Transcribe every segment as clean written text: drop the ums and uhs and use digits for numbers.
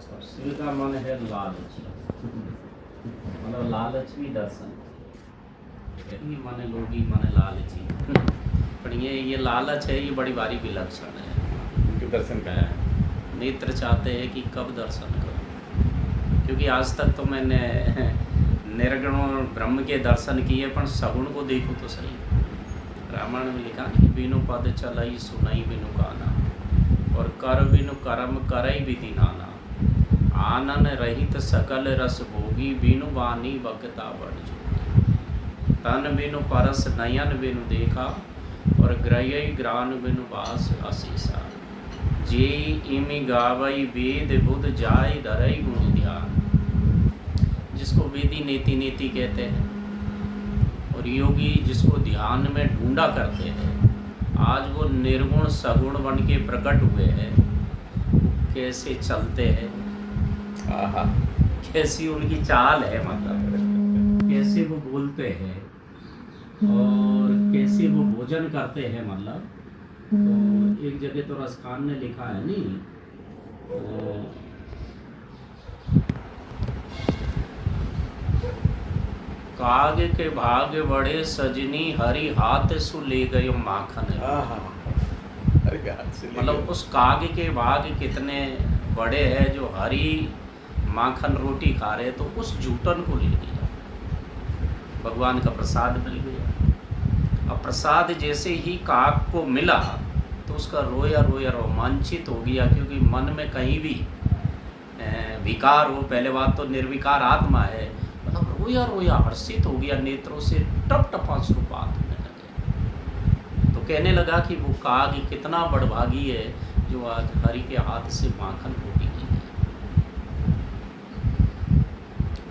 और शिव का मन है लालच, मतलब लालच भी दर्शन, यही मन लोभी मन लालची। पर ये लालच है, ये बड़ी बारी विलक्षण है। उनके दर्शन का है। नेत्र चाहते हैं कि कब दर्शन करूं, क्योंकि आज तक तो मैंने निर्गुण और ब्रह्म के दर्शन किए, पर सगुण को देखो तो सही। रामायण में लिखा कि बिनु पद चलई सुनई बिनु गाना, और कर बिनु कर्म करई विधि नाना, आनन रहित सकल रस भोगी, बिनु वाणी बकता बड़ जोगी। तन बिनु परस नयन बिनु देखा, और ग्रहई ग्रान बिनु बास असीसा। जे इमि गावई वेद बुध जाय धरई गुण ध्यान। जिसको वेदी नेति नेति कहते हैं, और योगी जिसको ध्यान में ढूंढा करते हैं, आज वो निर्गुण सगुण बन के प्रकट हुए हैं। वो कैसे चलते हैं, आहा, कैसी उनकी चाल है, मतलब कैसे वो बोलते हैं और कैसे वो भोजन करते हैं। मतलब तो एक जगह तो रसखान ने लिखा है नहीं, काग के भाग बड़े सजनी, हरि हाथ सु ले गए माखन। आहा, अरे हाथ से ले मतलब गए। उस काग के भाग कितने बड़े हैं जो हरी माखन रोटी खा रहे, तो उस जूटन को ले लिया, भगवान का प्रसाद मिल गया। अब प्रसाद जैसे ही काग को मिला तो उसका रोया रोया रोमांचित हो गया, क्योंकि मन में कहीं भी विकार हो, पहले बात तो निर्विकार आत्मा है, मतलब रोया रोया हर्षित हो गया, नेत्रों से टप टप आंसुपात होने लगे। तो कहने लगा कि वो काग कितना बड़भागी है जो आज हरि के हाथ से माखन रोटी की है।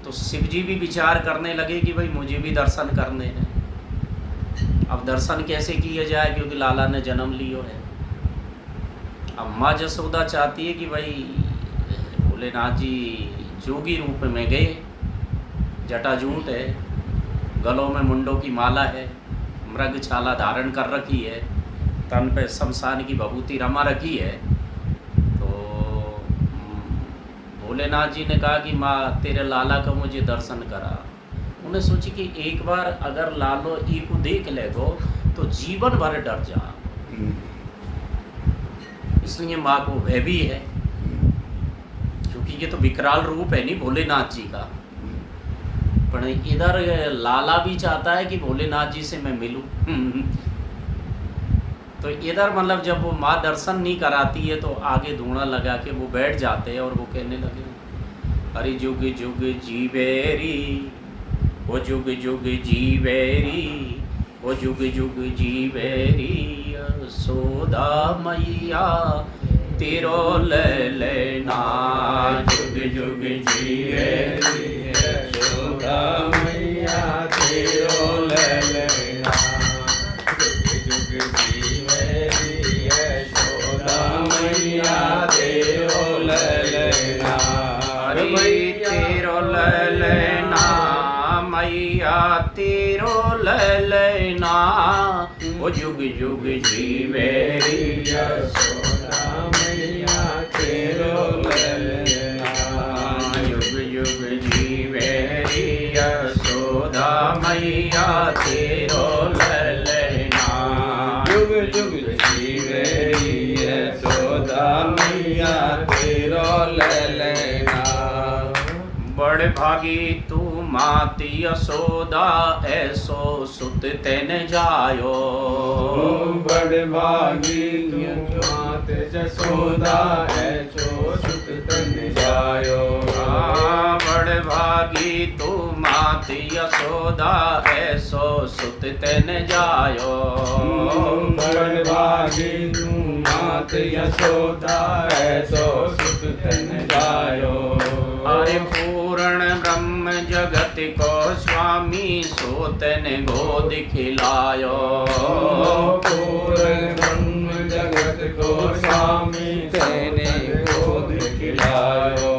तो शिव जी भी विचार करने लगे कि भाई मुझे भी दर्शन करने हैं। अब दर्शन कैसे किया जाए, क्योंकि लाला ने जन्म लियो है। अब माँ जसोदा चाहती है कि भाई भोलेनाथ जी जोगी रूप में गए, जटाजूट है, गलों में मुंडों की माला है, मृग छाला धारण कर रखी है, तन पे शमशान की भभूति रमा रखी है। तो भोलेनाथ जी ने कहा कि माँ तेरे लाला का मुझे दर्शन करा। उन्हें सोची कि एक बार अगर लालो ई को देख ले तो जीवन भर डर जा, इसलिए माँ को भय भी है, क्योंकि ये तो विकराल रूप है नहीं भोलेनाथ जी का। पर इधर लाला भी चाहता है कि भोलेनाथ जी से मैं मिलूं। तो इधर मतलब जब वो माँ दर्शन नहीं कराती है तो आगे धूणा लगा के वो बैठ जाते हैं, और वो कहने लगे हरि जुग जुग जीवेरी, वो जुग जुग जीवेरी, वो जुग जुग जीवेरी, यशोदा मैया तेरो ले लेना। जुग जुग जीवेरी, यशोदा मैया तेरो ले लेना। जुग जुग जीवेरी, यशोदा मैया तेरो ले लेना। अरे तेरो ले लेना मैया तेरो ले लेना, वो जुग जुग जीवेरी, यशोदा मैया तेरो ले लेना। जुग जुग जीवेरी, यशोदा मैया तेरो ले लेना। जुग जुग जीवेरी, यशोदा मैया तेरो ले लेना। बड़ भागी तू मात यशोदा, ऐसो सुत तेन जायो। बड़ भागी मात यशोदा, ऐसो सुत तन जायो। बड़ भागी तू मात यशोदा, ऐसो सुत तेन जायो। बड़ भागी तू मात यशोदा, ऐसो सुत तन जायो। अरे पूर्ण ब्रह्म जगत को स्वामी, सो तेन गोद खिलायो। पूर्ण ब्रह्म जगत को स्वामी, तेने गोद खिलायो।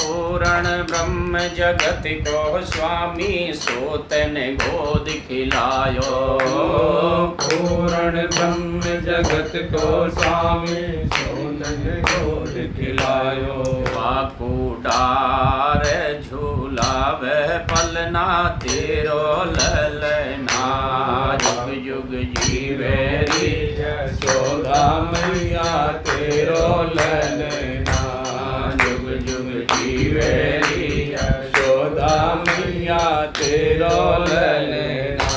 पूर्ण ब्रह्म जगत को स्वामी, सो तेन गोद खिलायो। पूर्ण ब्रह्म जगत को स्वामी, सो तने गोद खिलायो। बाको डार झूलावे पलना तेरो ललना, जुग जुग जीवे री यशोदा मैया तेरो ललना, जुग जुग जीवे री यशोदा मैया तेरो ललना।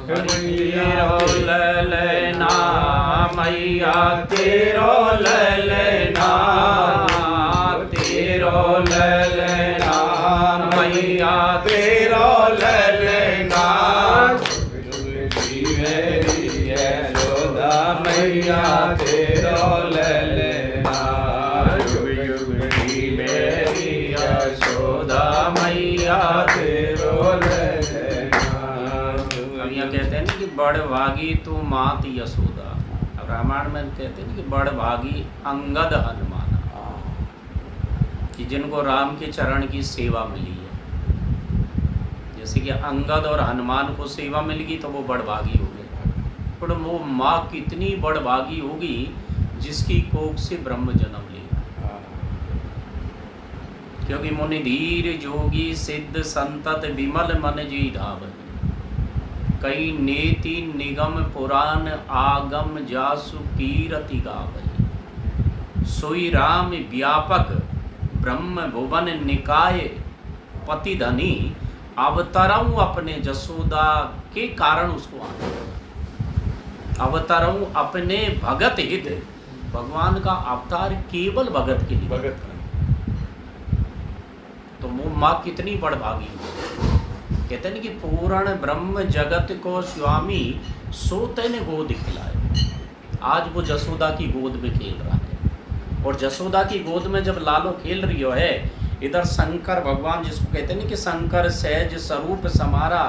तेरो ललना मैया तेरो ललना, तेरो ललना मैया तेरो ललना, यशोदा मैया तेरो ललना, जुग जुग जीवे री यशोदा मैया तेरो ललना। अब यहाँ कहते हैं ना कि बड़ भागी तू मात यशोदा। अब रामायण में कहते हैं ना कि बड़ भागी अंगद हनुमान, कि जिनको राम के चरण की सेवा मिली है। जैसे कि अंगद और हनुमान को सेवा मिल गई तो वो बड़भागी हो गए, पर वो माँ कितनी बड़भागी होगी जिसकी कोख से ब्रह्म जन्म लेगा। क्योंकि मुनि धीर जोगी सिद्ध संतत विमल मन जी धावत, कई नेति निगम पुराण आगम जासु कीरति गावई, सोई राम व्यापक ब्रह्म भुवन निकाय पति धनी, अवतरऊं अपने जसोदा के कारण उसको आना, अवतरऊं अपने भगत हित। भगवान का अवतार केवल भगत के लिए, भगत तो वो माँ कितनी बड़भागी है। कहते हैं कि पूर्ण ब्रह्म जगत को स्वामी सोते ने गोद खिलाए। आज वो जसोदा की गोद में खेल रहा है, और जसोदा की गोद में जब लालो खेल रही है, इधर शंकर भगवान, जिसको कहते हैं कि शंकर सहज स्वरूप समारा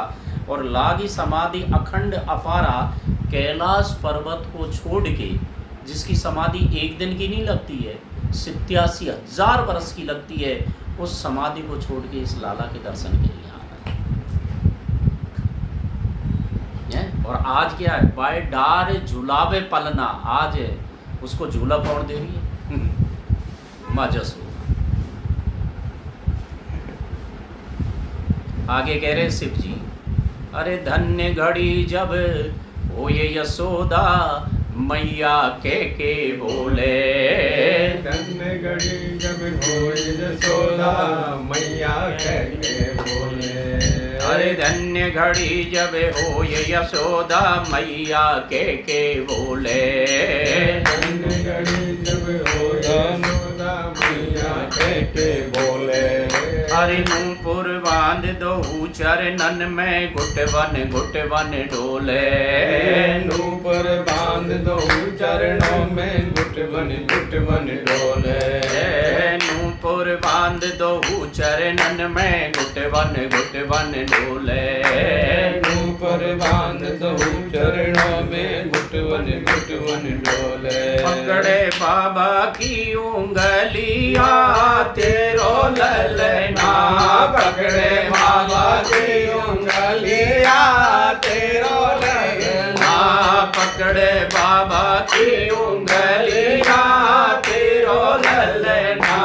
और लागी समाधि अखंड अपारा, कैलाश पर्वत को छोड़ के, जिसकी समाधि एक दिन की नहीं लगती है, 87,000 वर्ष की लगती है, उस समाधि को छोड़ के इस लाला के दर्शन के लिए आ रहा है। और आज क्या है, बाय डार झुलावे पलना, आज उसको झूला कौन दे रही है? माँ जसोदा। आगे कह रहे शिव जी, अरे धन्य घड़ी जब हो ये यशोदा मैया के बोले, धन्य घड़ी जब हो यशोदा मैया के बोले। अरे धन्य घड़ी जब हो ये यशोदा मैया के बोले, धन्य घड़ी जब हो यशोदा मैया के बोले। अरे नूपुर बांध दो चरणन में घुटवन डोले, नूपुर बांध दो चरणों में घुटवन डोले। नूपुर बांध दो चरणन में घुटवन डोले, नूपुर बांध दो चरणों में घुटवन डोले। पकड़े बाबा की उंगलिया तेरो ललना, पकड़े बाबा की उंगलिया तेरो ललना। पकड़े बाबा की उंगलिया तेरो ललना,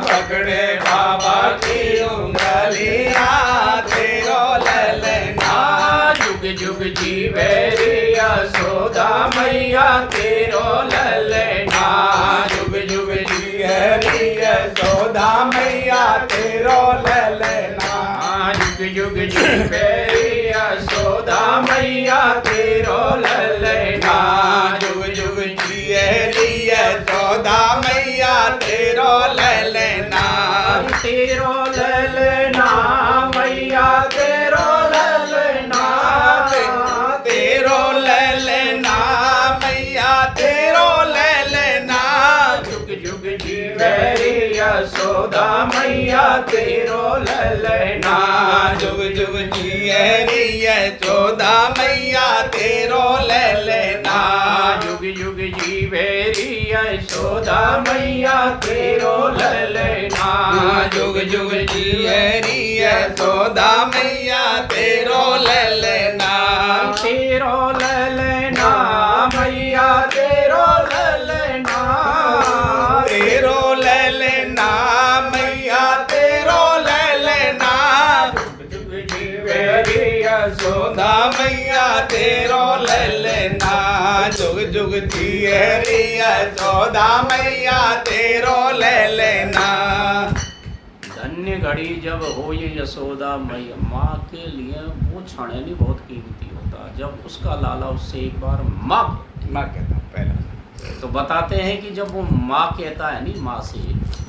पकड़े बाबा की उंगलिया तेरो ललना। जुग जुग जीवे रे यशोदा मैया तेरो ललना, जुग जुग जीवे रे यशोदा मैया तेरो ललना। जुग जुग जीवे रे यशोदा मैया तेरो ललना, जुग जुग जिए यशोदा मैया तेरो ललना। तेरो ललना मैया तेरो ललना, तेरो ललना मैया तेरो ललना। जुग जुग जीवे रे यशोदा मैया तेरो ललना, जुग जुग जिए यशोदा मैया तेरो ललना। जुग जुग जीवे रे यशोदा मैया तेरो ललना, जुग जुग जिए यशोदा मैया तेरो ललना। तेरो ललना मैया तेरो ललना, मैया तेरो ले लेना जुग जुग जिए रिया चौदा मैया तेरो ले लेना। धन्य घड़ी जब हो ये यशोदा मैया, माँ के लिए वो क्षण है नहीं बहुत कीमती होता, जब उसका लाला उससे एक बार माँ कहता पहला। तो बताते हैं कि जब वो माँ कहता है नहीं माँ से,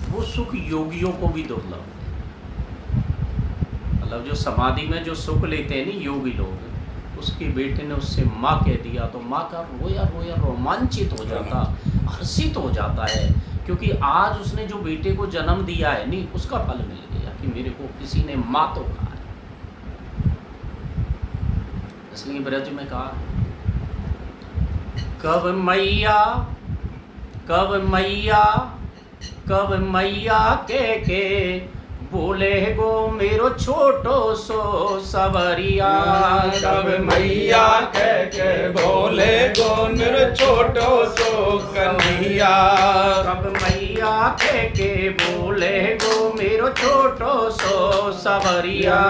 वो सुख योगियों को भी दुर्लभ। मतलब जो समाधि में जो सुख लेते हैं नहीं योगी लोग, उसके बेटे ने उससे माँ कह दिया तो माँ का रोया रोया रोमांचित हो जाता, हर्षित हो जाता है, क्योंकि आज उसने जो बेटे को जन्म दिया है नहीं उसका फल मिल गया कि मेरे को किसी ने माँ तो कहा है। इसलिए ब्रज में कहा कब मैया कब मैया कब मैया के बोले गो मेरो छोटो सो सबरिया। कब मैया के बोले गो मेरो छोटो सो कन्हैया। कब मैया के बोले गो मेरो छोटो सो सबरिया।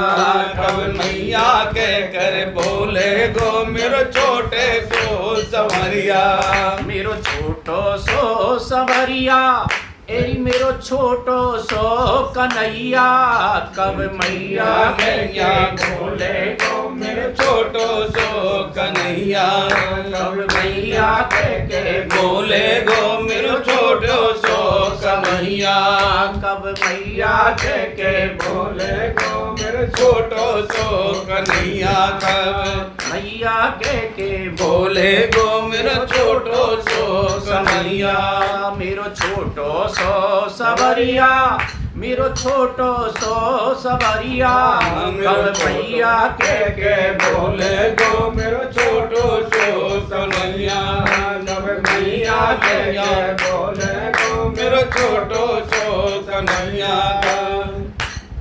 कब मैया के कर बोले गो मेरो छोटे सो सवरिया। मेरो छोटो सो सबरिया एरी मेरो छोटो सो कन्हैया। कब मैया मैया बोले गो मेरो छोटो सो कन्हैया। कब मैया के बोले गो मेरो छोटो सो कन्हैया। कब मैया के बोले गो मेरो छोटो सो कन्हैया। कब मैया के बोले गो मेरो छोटो सो कन्हैया। मेरो छोटो सो सबरिया मेरो छोटो सो सबरिया। कब मैया के बोले गो मेरो छोटो सो कन्हैया। कब मैया के बोले गो मेरो छोटो सो कन्हैया।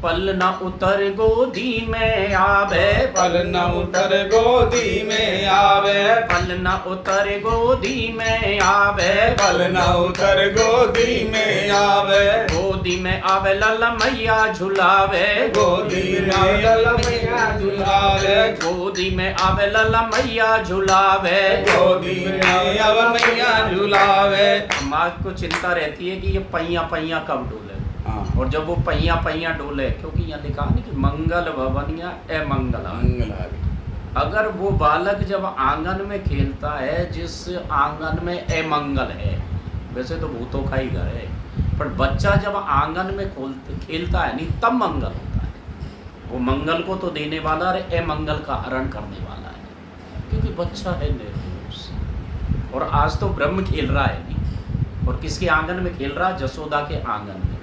पल न उतर गोदी में आवे। पल न उतर गोदी में आवे। पल न उतर गोदी में आवे। पल न उतर गोदी में आवे। गोदी में आवे लला मैया झुलावे। गोदी में लला मैया झुलावे। गोदी में आवे लला मैया झुलावे। गोदी में आवे मैया झुलावे। माँ को चिंता रहती है कि ये पैया पैया कब डोले। और जब वो पैया पैया डोले, क्योंकि यहाँ लिखा नहीं कि मंगल भवन या अमंगल, अगर वो बालक जब आंगन में खेलता है जिस आंगन में अमंगल है, वैसे तो भूतों का ही घर है, पर बच्चा जब आंगन में खेलता है नहीं तब मंगल होता है। वो मंगल को तो देने वाला और अमंगल का हरण करने वाला है, क्योंकि बच्चा है निर्दोष। और आज तो ब्रह्म खेल रहा है नहीं, और किसके आंगन में खेल रहा? जसोदा के आंगन में।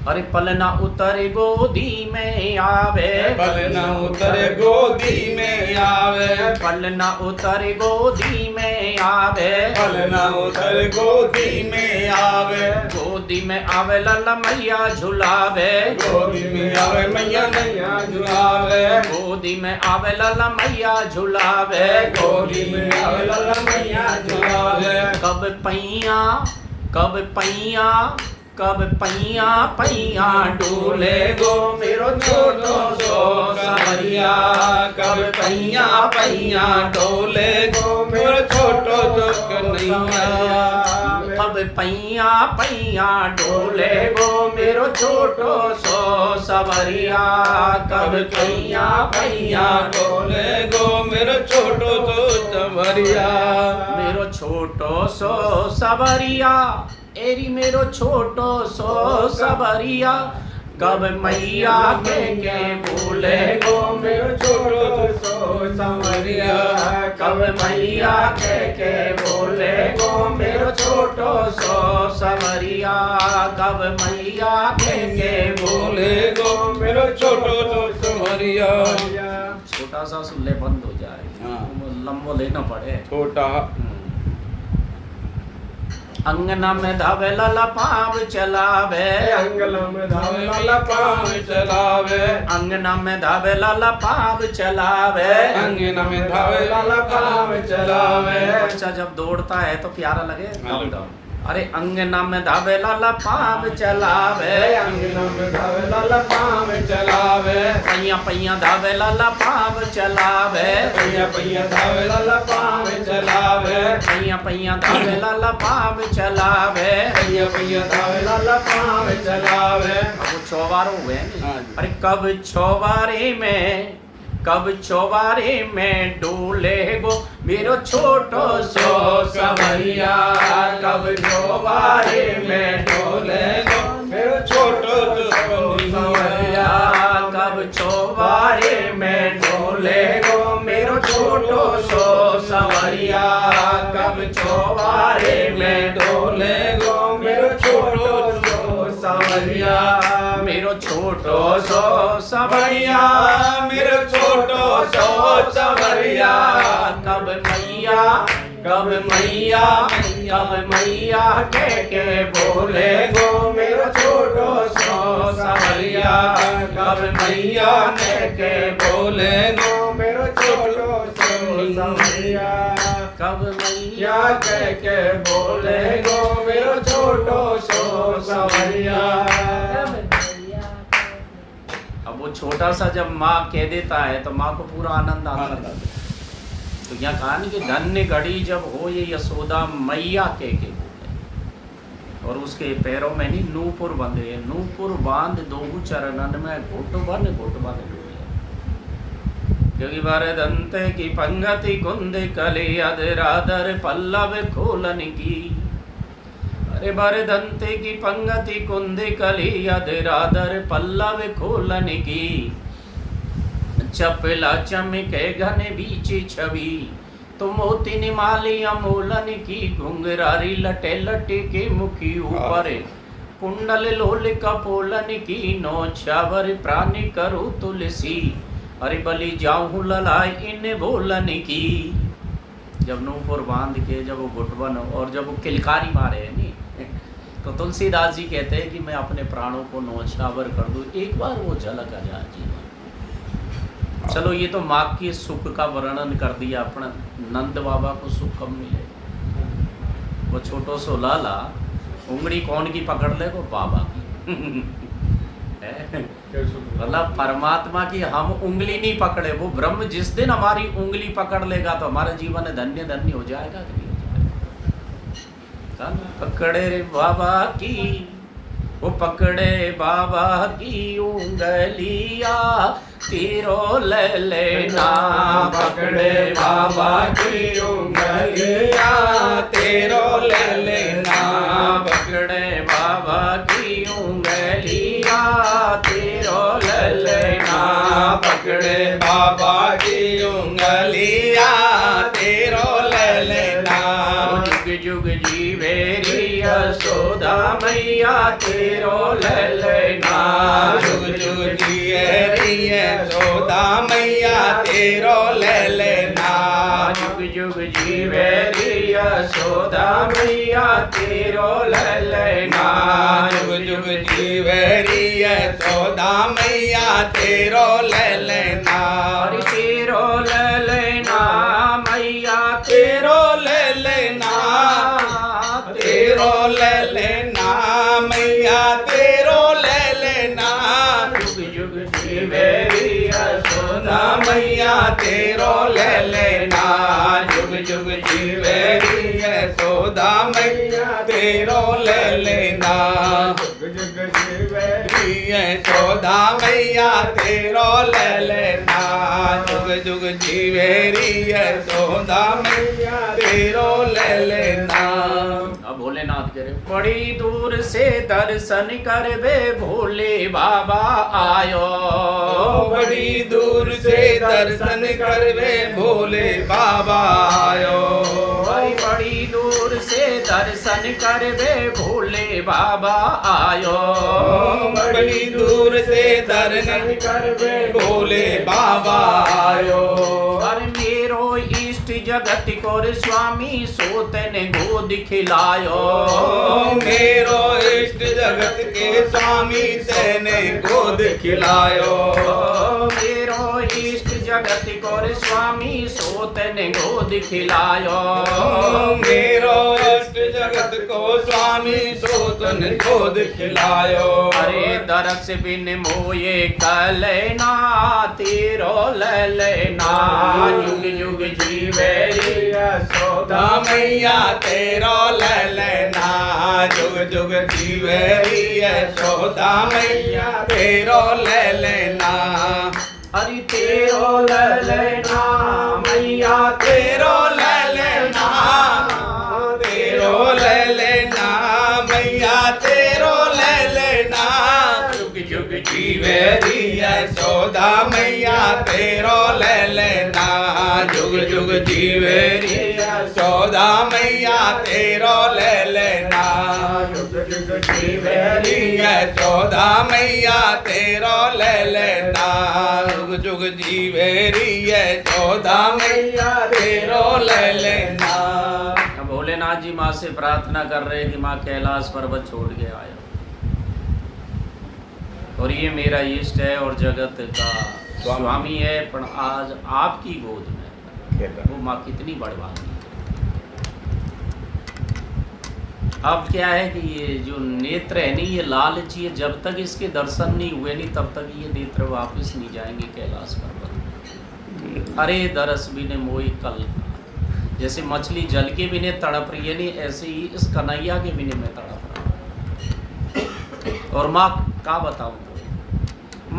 अरे पल न उतर गोदी में आवे। पल न उतर गोदी में आवे। पल न उतर गोदी में आवे। पल न उतर गोदी में आवे। गोदी में आवे लला मैया झुलावे। गोदी में आवे मैया मैया झुलावे। गोदी में आवे लला मैया झुलावे। गोदी में आवे लला मैया झुलावे। कब पैया कब पैया कब पैया पैया डोले गो मेरो छोटो सो सबरिया। कब पैया पैया डोले गो मेरो छोटो सो कन्हैया। कब पैया पैया डोले गो मेरो छोटो सो सबरिया। कब पैया पैया डोले गो मेरो छोटो सो सबरिया। मेरो छोटो सो सबरिया एरी मेरो छोटो सो सबरिया। कब मैया के बोले गो मेरो छोटो सो सबरिया। कब मैया के बोले गो मेरो छोटो सो सबरिया। कब मैया के बोले गो मेरो छोटो सो सबरिया। छोटा सा सुनले बंद हो जाए, लंबो लेना पड़े। छोटा अंगना में धावे लाला पाव चलावे। अंगना में धावे लाला पाव चलावे। अंगना में धावे लाला पाव चलावे। अंगना में धावे लाला पाव चलावे। बच्चा जब दौड़ता है तो प्यारा लगे, अरे अंगना में धावे लाला पाव चलावे, अंगना में धावे लाला पाव चलावे, पैया पैया धावे लाला पाव चलावे, पैया पैया धावे लाला पाव चलावे, पैया पैया धावे लाला पाव चलावे, पैया पैया धावे लाला पाव चलावे। अब चौबारो हुए हाँ। अरे कब चौबारे में डोले गो मेरो छोटो सो सवैया, कब चौबारे में डोले गो मेरो छोटो सवैया, कब चौबारे में डोले गो मेरो छोटो सो सवैया, कब चौबारे में डोले गो मेरो छोटो सो सवैया, मेरो छोटो सो सवैया, मेरो छोटो सो सवैया। कब मैया के बोले गो मेरो छोटो सो सवैया, कब मैया के बोले गो मेरो छोटो सो सवैया, कब मैया या के बोले गो मेरो छोटो सो सवैया। अब वो छोटा सा जब माँ कह देता है तो माँ को पूरा आनंद आता है। तो यहाँ कहा नहीं कि धन्य घड़ी जब हो ये यशोदा मैया के बोले, और उसके पैरों में नहीं नूपुर बंधे, नूपुर बांध दोहु चरणन में घुट बन डोले, क्योंकि वरदंते की पंगति कुंद कले अधराधर पल्लव खोलन की, अरे वरदंते की पंगति कुंद कली अधराधर पल्लव खोलन की, चपला चमके घन बीच छवि तो मोती निमाली अमोलन की, घुंघरारी लटे लटे के मुखी ऊपर कुंडल लोल कपोलन की, नौ छावर प्राणी करो तुलसी, अरे बलि जाऊं ललाई इन बोलन की। जब नूपुर बांध के जब वो घुटबन और जब वो किलकारी मारे है नहीं, तो तुलसीदास जी कहते हैं कि मैं अपने प्राणों को नौछावर कर दूं, एक बार वो झलक आ जाए जीवन। चलो ये तो माँ के सुख का वर्णन कर दिया, अपना नंद बाबा को सुख कब मिले? वो छोटो सो लाला उंगली कौन की पकड़ ले? वो बाबा की मतलब परमात्मा की हम उंगली नहीं पकड़े, वो ब्रह्म जिस दिन हमारी उंगली पकड़ लेगा तो हमारा जीवन धन्य धन्य हो जाएगा कि नहीं हो जाएगा? पकड़े रे बाबा की, वो पकड़े बाबा की उंगलिया तीरो ले लेना, पकड़े बाबा की उंगलिया तेरो ले लेना, पकड़े बाबा की उंगलिया तीरो ले लेना, पकड़े बाबा की उंगलिया तेरो ले लेना। जुग जुग जीवेरी यशोदा मैया तेरो ले लेना, जुग जुग जिए यशोदा मैया तेरो ले लेना, जुग जुग जीवेरी यशोदा मैया तेरो ले लेना, जुग जुग जीवेरी यशोदा मैया तेरो ले लेना, हरि तेरो ले लेना मैया तेरो ले लेना, तेरो ले लेना मैया तेरो ले लेना, जुग जुग जीवेरी यशोदा मैया तेरो ले लेना, जुग जुग जीवेरी यशोदा मैया तेरो ले लेना, जुग जुग जीवेरी यशोदा मैया तेरो ले लेना, जुग जुग जीवेरी यशोदा मैया तेरो ले लेना। अब भोलेनाथ कह रहे बड़ी दूर से दर्शन करवे भोले बाबा आयो, बड़ी दूर से दर्शन करवे भोले बाबा आयो, बड़ी दूर से दर्शन करवे भोले बाबा आयो, बड़ी दूर से दर्शन करवे भोले बाबा आयो, अरे मेरो इष्ट जगत को स्वामी सोतन गोद खिलायो, मेरो इष्ट जगत के स्वामी तेने गोद खिलायो, मेरो इष्ट जगत को रे स्वामी सोतन गोद खिलायो। मेरो अष्ट जगत को स्वामी सोतन गोद खिलायो। अरे दरस बिन मोये कलना तेरो ललना जुग जुग जीवेरी यशोदा मैया तेरो ललना जुग जुग जीवेरी यशोदा मैया तेरो ललना। अरे तेरो ललना मैया तेरो ललना तेरो ललना मैया तेरो ललना जुग जुग जीवेरी यशोदा मैया तेरो ललना जुग जुग जीवेरी यशोदा मैया तेरो ललना जुग जुग जीवेरी यशोदा मैया तेरो ललना जुग जुग जीवेरी यशोदा मैया तेरो ललना। भोलेनाथ जी माँ से प्रार्थना कर रहे हैं कि माँ कैलाश पर्वत छोड़ के आयो और ये मेरा इष्ट है और जगत का स्वामी है, पर आज आपकी गोद में वो माँ कितनी बड़भागी। अब क्या है कि ये जो नेत्र है नहीं, ये लालची है, जब तक इसके दर्शन नहीं हुए नहीं तब तक ये नेत्र वापस नहीं जाएंगे कैलाश पर्वत। अरे दरस बिने मोई कल, जैसे मछली जल के बिने तड़प रही है नहीं, ऐसे ही इस कन्हैया के बिने मैं तड़प रहा हूँ। और माँ का बताऊँ,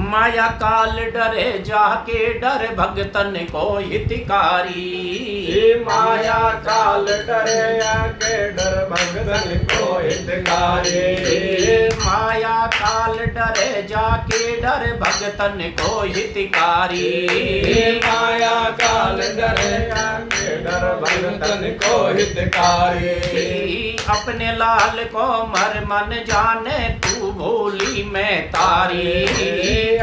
माया काल डरे जाके डर भगतन को हितकारी। माया काल डरे जाके डर भगतन को हितकारी। माया काल डरे जाके डर भगतन को हितकारी। माया काल डरे जाके डर भगतन को हितकारी। अपने लाल को मर मन जाने तू भोली मैं तारी।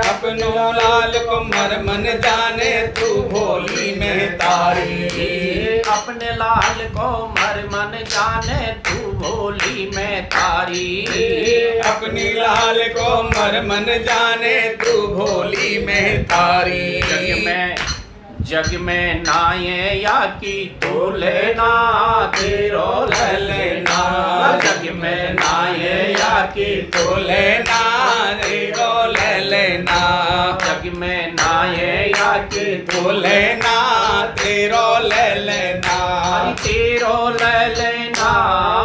अपनो लाल को मर मन जाने तू भोली में तारी। अपने लाल को मर मन जाने तू भोली मैं तारी। अपनी लाल को मर मन जाने तू भोली में तारी। जग में नाये या की तो लेना तेरो ललना। जग में नाये या की तो लेना तेरो ललना। जग में नाये या की तो लेना तेरो ललना। तेरो ललना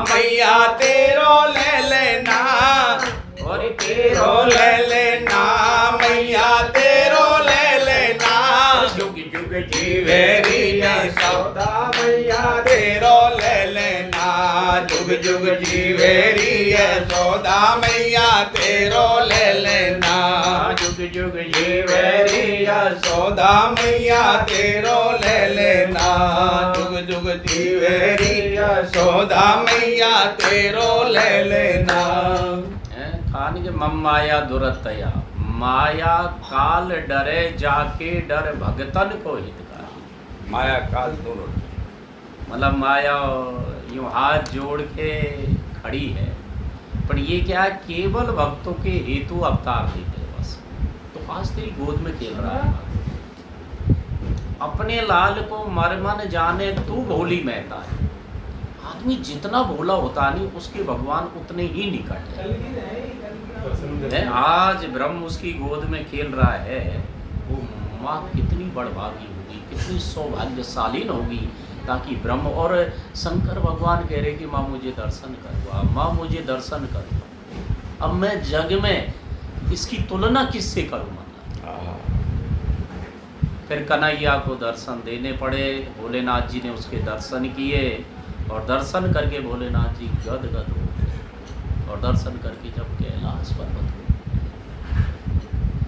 मैया तेरो ललना। और तेरो ललना मैया तेरो ललना। जुग जुग जीवेरी यशोदा मैया तेरो ललना। जुग जुग जीवेरी यशोदा मैया तेरो ललना। जुग जुग जीवेरी यशोदा मैया तेरो ललना। जुग जुग जीवेरी यशोदा मैया तेरो ललना। खान के मम माया दुरतया माया काल डरे जाके डर भगतन को हितकारी। माया काल दोनों मतलब माया यूं हाथ जोड़ के खड़ी है, पर ये क्या है, केवल भक्तों के हेतु अवतार देते हैं बस। तो आज तेरी गोद में खेल रहा है, अपने लाल को मर मन जाने तू भोली महता है। आदमी जितना भोला होता नहीं उसके भगवान उतने ही निकट है। आज ब्रह्म उसकी गोद में खेल रहा है, वो माँ कितनी बड़भागी होगी, कितनी सौभाग्यशालीन होगी, ताकि ब्रह्म और शंकर भगवान कह रहे कि माँ मुझे दर्शन करवा, माँ मुझे दर्शन करवा। अब मैं जग में इसकी तुलना किससे करूँ? फिर कन्हैया को दर्शन देने पड़े। भोलेनाथ जी ने उसके दर्शन किए और दर्शन करके भोलेनाथ जी गदगद हो गए। और दर्शन करके जब कैलाश पर्वत हो,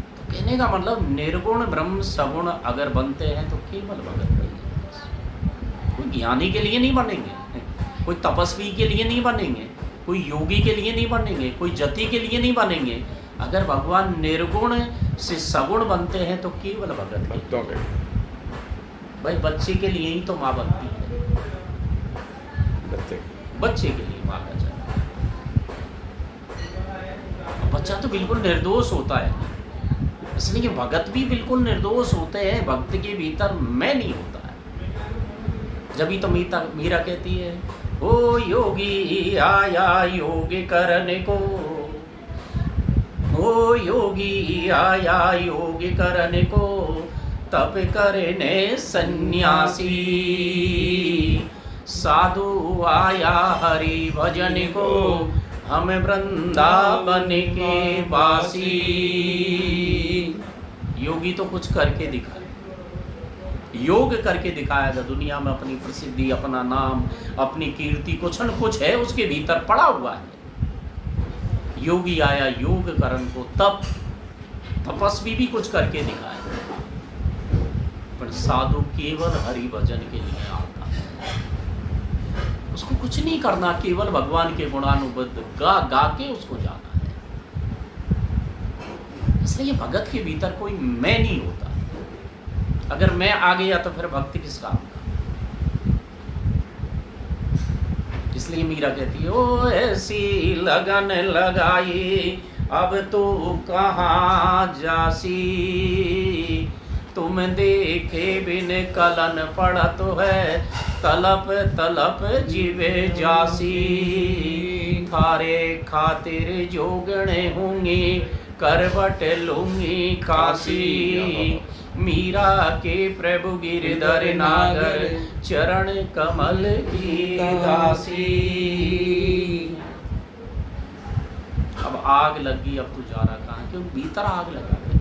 तो कहने का मतलब निर्गुण ब्रह्म सगुण अगर बनते हैं तो केवल भगत बनेंगे। कोई ज्ञानी के लिए नहीं बनेंगे, कोई तपस्वी के लिए नहीं बनेंगे, कोई योगी के लिए नहीं बनेंगे, कोई जति के लिए नहीं बनेंगे। अगर भगवान निर्गुण से सगुण बनते हैं तो केवल भगत भक्तों के। भाई बच्चे के लिए ही तो माँ बनती है, बच्चे के लिए माँ का जन्म। बच्चा तो बिल्कुल निर्दोष होता है, इसलिए भगत भी बिल्कुल निर्दोष होते हैं, भक्त के भीतर मैं नहीं होता है। जब तो मीरा कहती है, ओ योगी आया योग करने को, ओ योगी आया योग करने को, तप करने सन्यासी, साधु आया हरि भजन को, हम वृंदावन के वासी। योगी तो कुछ करके दिखाए, योग करके दिखाएगा। दुनिया में अपनी प्रसिद्धि, अपना नाम, अपनी कीर्ति कुछ न कुछ है उसके भीतर पड़ा हुआ है। योगी आया योग करन को, तप तपस्वी भी कुछ करके दिखाए, पर साधु केवल हरि भजन के लिए आता है। उसको कुछ नहीं करना, केवल भगवान के गुणानुबद्ध गा गा के उसको जाना है। इसलिए भगत के भीतर कोई मैं नहीं होता। अगर मैं आ गया तो फिर भक्ति किस काम का। इसलिए मीरा कहती है, ओ ऐसी लगन लगाई अब तो कहाँ जासी, तुम देखे बिन कलन पड़त है, तलप तलप जीवे जासी, थारे खातिर जोगणे होंगी, करवट लूंगी काशी, मीरा के प्रभु गिरधर नागर, चरण कमल की दासी। अब आग लगी, अब तू जा रहा कहाँ, क्योंकि भीतर आग लगा है।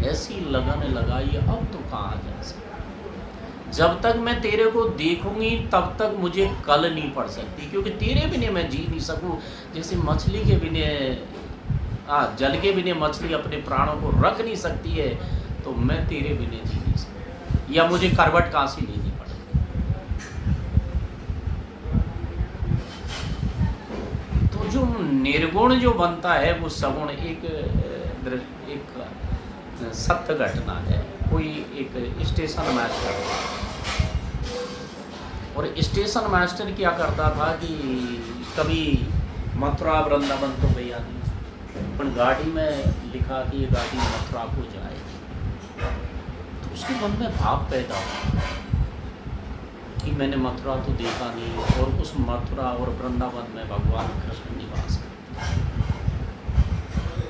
ऐसी लगन लगाई अब तो कहाँ जा सकती। जब तक मैं तेरे को देखूंगी तब तक मुझे कल नहीं पड़ सकती, क्योंकि तेरे बिना मैं जी नहीं सकूं। जैसे मछली के बिना, जल के बिना मछली अपने प्राणों को रख नहीं सकती है, तो मैं तेरे बिना जी नहीं सकती, या मुझे करवट काशी लेनी पड़ेगी। तो जो निर्गुण जो बनता है वो सगुण एक सत्य घटना है। कोई एक स्टेशन मास्टर, और स्टेशन मास्टर क्या करता था कि कभी मथुरा वृंदावन तो गया नहीं, पर गाड़ी में लिखा कि ये गाड़ी मथुरा को जाए, तो उसके मन में भाव पैदा हुआ कि मैंने मथुरा तो देखा नहीं, और उस मथुरा और वृंदावन में भगवान कृष्ण निवास करते हैं।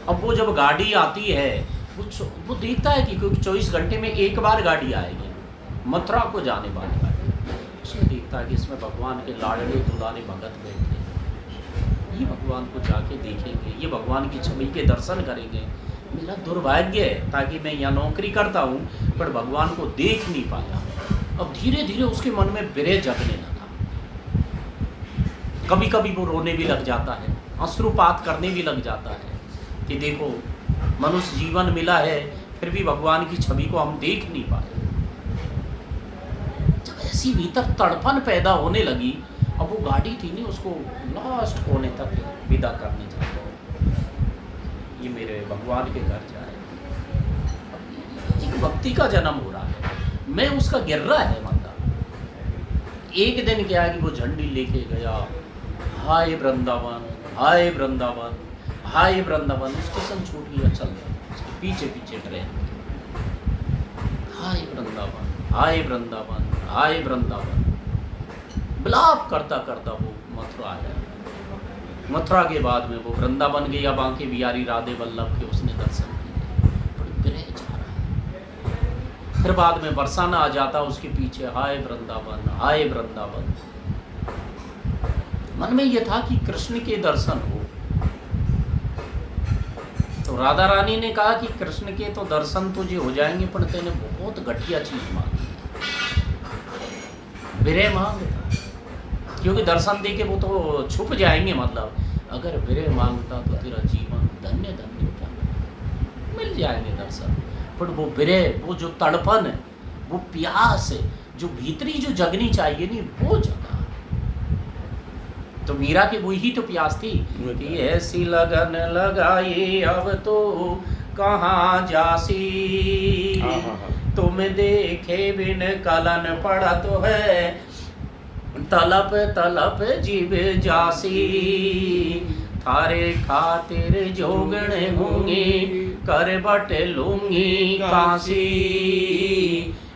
अब वो जब गाड़ी आती है वो देखता है कि क्योंकि 24 घंटे में एक बार गाड़ी आएगी मथुरा को जाने वाली गाड़ी, उसमें देखता है कि इसमें भगवान के लाडले दुलारे भगत बैठे, ये भगवान को जाके देखेंगे, ये भगवान की छवि के दर्शन करेंगे। मेरा दुर्भाग्य है, ताकि मैं यहाँ नौकरी करता हूँ पर भगवान को देख नहीं पाया। अब धीरे धीरे उसके मन में विरह जगने लगा। कभी कभी वो रोने भी लग जाता है, अश्रुपात करने भी लग जाता है कि देखो मनुष्य जीवन मिला है, फिर भी भगवान की छवि को हम देख नहीं पाए। जब ऐसी भीतर तड़पन पैदा होने लगी, अब वो गाड़ी थी नहीं, उसको लास्ट कोने तक विदा करने चाहता हूँ, ये मेरे भगवान के घर जाए। एक भक्ति का जन्म हो रहा है, मैं उसका गिर रहा है मतलब। एक दिन क्या है कि वो झंडी लेके गया, हाय वृंदावन, हाय वृंदावन, हाय वृंदावन। स्टेशन छूट गया, चल रहा उसके पीछे पीछे ट्रेन, हाय वृंदावन, हाय वृंदावन, हाय वृंदावन, विलाप करता करता वो मथुरा आया। मथुरा के बाद में वो वृंदावन गया, बांके बिहारी राधे वल्लभ के उसने दर्शन किए, बड़ी विरह जा रहा है। फिर बाद में बरसाना आ जाता उसके पीछे, हाय वृंदावन, हाय वृंदावन। मन में यह था कि कृष्ण के दर्शन हो, तो राधा रानी ने कहा कि कृष्ण के तो दर्शन तुझे हो जाएंगे, पर तेने बहुत घटिया चीज मांगी, विरह मांगता, क्योंकि दर्शन दे के वो तो छुप जाएंगे। मतलब अगर विरह मांगता तो तेरा जीवन धन्य धन्य हो जाता, मिल जाएंगे दर्शन। पर वो विरह, वो जो तड़पन, वो प्यास, जो भीतरी जो जगनी चाहिए नहीं, वो जगा। तो मीरा की वही तो प्यास थी कि ऐसी लगन लगाई अब तो कहाँ जासी, तुम देखे बिन कलन पड़ा तो है, तलप तलप जीव जासी, थारे खातिर जोगणे होंगी, कर बट लूंगी काशी।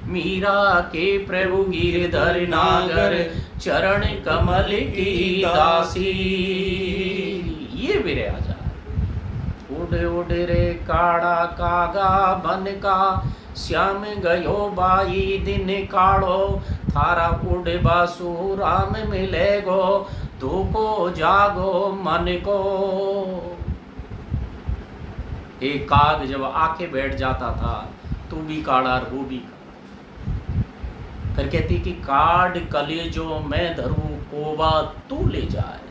मीरा के प्रभु गिरधर नागर, चरण कमल की दासी। ये विरह आ जा। उड़ उड़ रे काड़ा कागा बन का, श्याम गयो बाई दिन काड़ो। थारा उड़ बासु राम मिलेगो, धोको जागो मन को। एक काग जब आके बैठ जाता था, तू भी काड़ा और वो भी काड़ा। फिर कहती कि काड कलेजो मैं धरूं, कोबा तू ले जाए।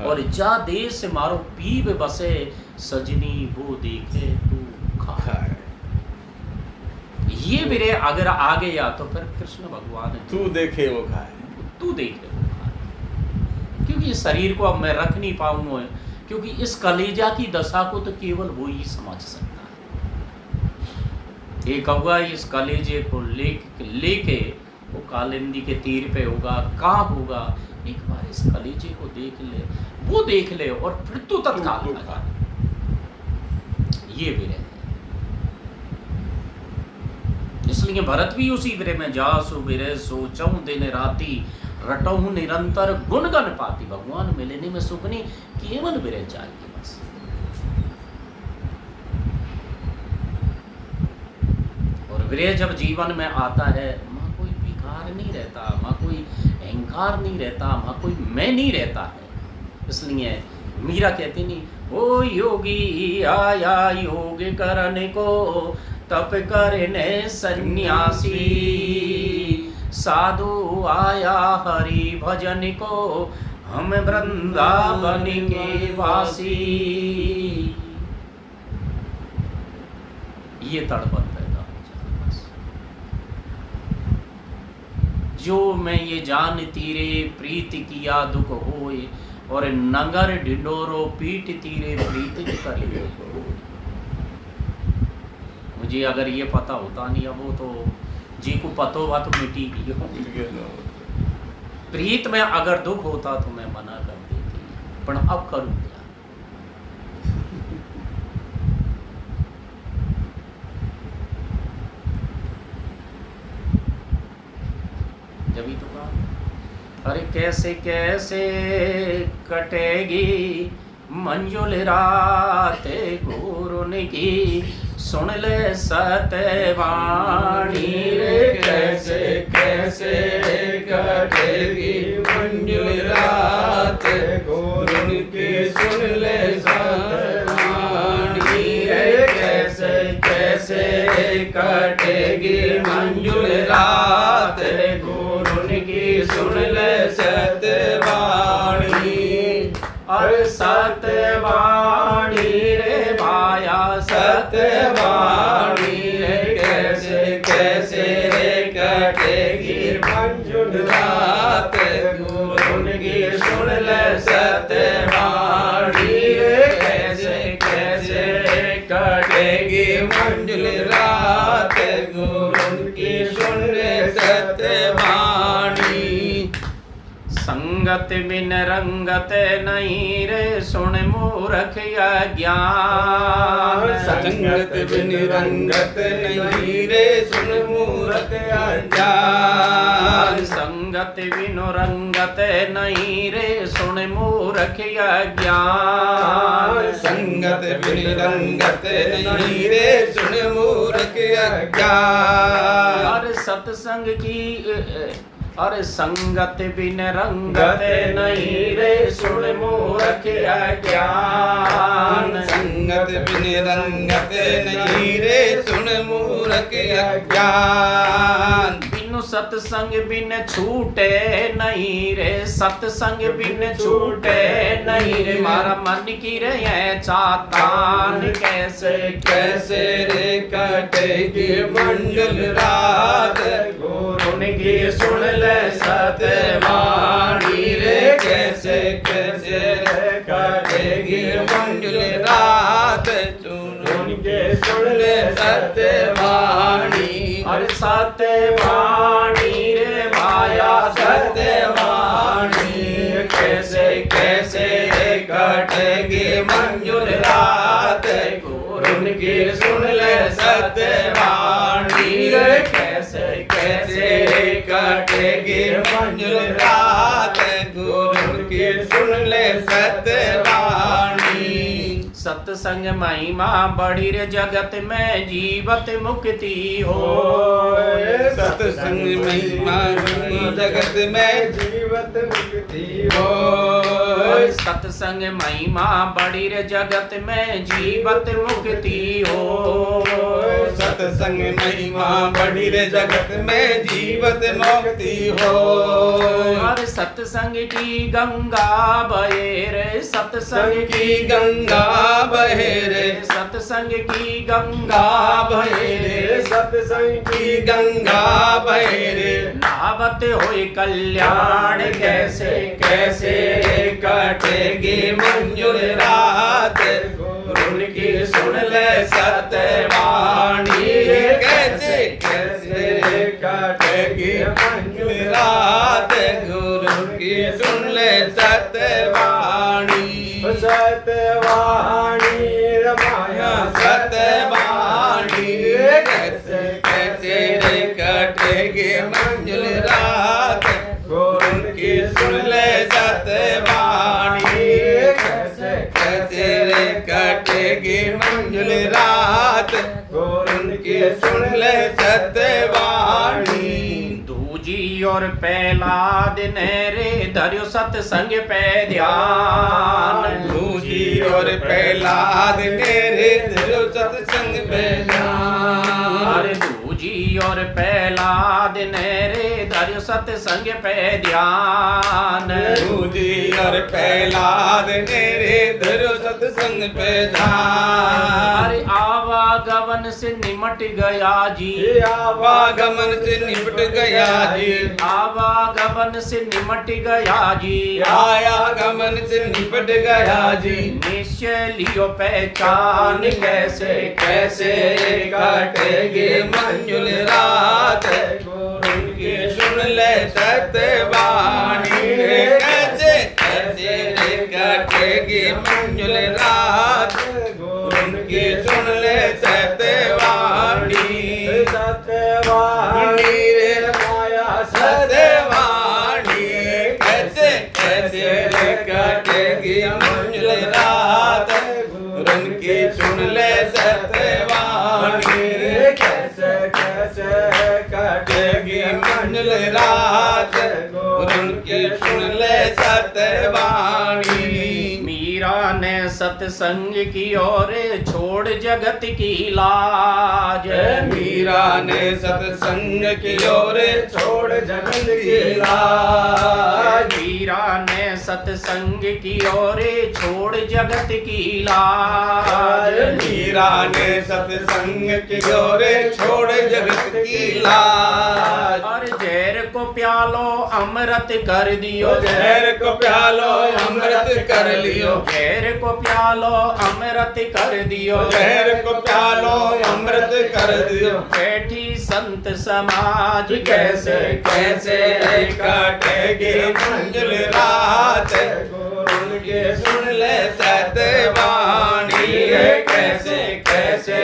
और जा देश से मारो पीब बसे, सजनी वो देखे तू खाए। ये विरह अगर आ गया तो फिर कृष्ण भगवान तू देखे वो खाए, तू देखे वो खाए। क्योंकि इस शरीर को अब मैं रख नहीं पाऊंगा, क्योंकि इस कलेजा की दशा को तो केवल वो ही समझ सकता है। एक कौवा इस कलेजे को लेके वो कालिंदी के तीर पे होगा, कहाँ होगा। एक बार इस कलेजे को देख ले, वो देख ले, और फिर तू तत्काल खा। ये विरह है। इसलिए भरत भी उसी विरह में, जासु विरह सोचऊं दिन राती, रटऊं निरंतर गुणगन पाती। भगवान मिलने में सुख नहीं, केवल विरह चाहिए बस। और विरह जब जीवन में आता है, वहाँ कोई विकार नहीं रहता, वहाँ कोई अहंकार नहीं रहता, वहाँ कोई मैं नहीं रहता है। इसलिए मीरा कहती नहीं, ओ योगी आया योग करने को, तप करने सन्यासी। साधु आया हरि भजन को, हम वृंदावन के वासी। ये तड़पन पैदा हो जाए बस। जो मैं ये जान तीरे प्रीति किया दुख होए, और नगर ढिंडोरो पीट तीरे प्रीति करे। मुझे अगर ये पता होता नहीं, अब वो तो जी को पतो हुआ तो मिटी गई। प्रीत में अगर दुख होता तो मैं मना कर देती, पर अब करूं क्या। जब तो कहा, अरे कैसे कैसे कटेगी मंजुल रात गुरुन की, सुन ले सत्यवाणी रे। कैसे कैसे कटेगी मंजुल रात, गुरुन की सुन ले सत्यवाणी रे। कैसे कैसे कटेगी मंजुल रात, गुरुन की सुन ले सत्यवाणी। अरे सत्यवाणी रे भाया, सत्यवाणी रे। कैसे कैसे कटेगी मंजुल रात, गुरुन की सुन ले सत्यवाणी रे। कैसे कैसे कटेगी मंजुल रात, गुरुन की सुन ले सत्यवाणी। संगत बिन रंगत नहीं रे, सुन मूर्ख अज्ञान। संगत बिन रंगत नहीं रे, सुन मूर्ख अज्ञान। संगत बिन रंगत नहीं रे, सुन मूर्ख अज्ञान। संगत बिन रंगत नहीं रे, सुन मूर्ख अज्ञान। अरे सत्संग की, अरे संगत बिन रंगत नहीं रे, सुन मूर्ख अज्ञान। संगत बिन रंगत नहीं रे, सुन मूर्ख अज्ञान। बिनु सत्संग बिन छूटे नहीं रे, सत्संग बिन छूटे नहीं रे। मारा मन की रे चातान, कैसे कैसे रे कटेगी मंजुल रात, गुरुन की सुन ले सत्यवाणी रे। कैसे कैसे रे कटेगी मंजुल रात, गुरुन की सुन ले सत्यवाणी। अरे सत्यवाणी रे माया, सत्यवाणी। कैसे कैसे कटेगी मंजुल रात गुरु की सुन ले सतवाणी रे कैसे कैसे कटेगी मंजुल रात गुरु की सुन ले सतवाणी सत्संग महिमा बड़ी रे जगत में जीवत मुक्ति हो सत्संग महिमा जगत में जीवत मुक्ति हो सत्संग महिमा बड़ी रे जगत में जीवत मुक्ति हो सत्संग महिमा बड़ी रे जगत में जीवत मुक्ति हो और सत्संग की गंगा बहे रे सत्संग की गंगा बहे रे सत्संग की गंगा बहे रे सत्संग की गंगा बहे रे नावत होए कल्याण कैसे कैसे कटेगी मंजुल रात गुरु की सुन ले सतवाणी कैसे कैसे कटेगी मंजुल रात गुरु की सुन ले सतवाणी सतवाणी रमाया सतवाणी कैसे कैसे कटेगी मंजुल रात गुरु की सुन ले सतवाणी कैसे कैसे कटेगी मंजुल रात गुरु की सुन ले सतवाणी दूजी और पहला दिन रे धर्यो सत्संग पे ध्यान दूजी और पहला दिन रे धर्यो सत्संग पे ध्यान दूजी और पहला दिन रे धर्यो सत्संग पे ध्यान दूजी और पहला दिन रे धर्यो सत्संग पे ध्यान आवागमन से निमट गया जी आवागमन से निपट गया जी आवागमन से निमट गया जी आयागमन से निपट गया जी निश्चय लियो पहचान कैसे कैसे कटेगी मंजुल रात गुरु की सुन ले सतवाणी कैसे कैसे कटेगी मंजुल रात गुरु की सुन ले सतवाणी सतवाणी रे माया सतवाणी कैसे कैसे कटेगी मंजुल रात गुरु की सुन ले सतवाणी कैसे कैसे कटेगी मंजुल रात गुरु की सुन ले सतवाणी मीरा ने सत्संग की ओर छोड़ जगत की लाज मीरा ने सत्संग की ओर छोड़ जगत की लाज मीरा ने सत्संग की ओर छोड़ जगत की लाज मीरा ने सत्संग की ओर छोड़ जगत की लाज और जहर को प्यालो अमृत कर दियो जहर को प्यालो अमृत कर लियो जहर को प्यालो अमृत कर दियो जहर को प्यालो अमृत कर दियो बैठी संत समाज कैसे कैसे कटेगी मंजुल रात गुरु की सुन ले सतवाणी कैसे कैसे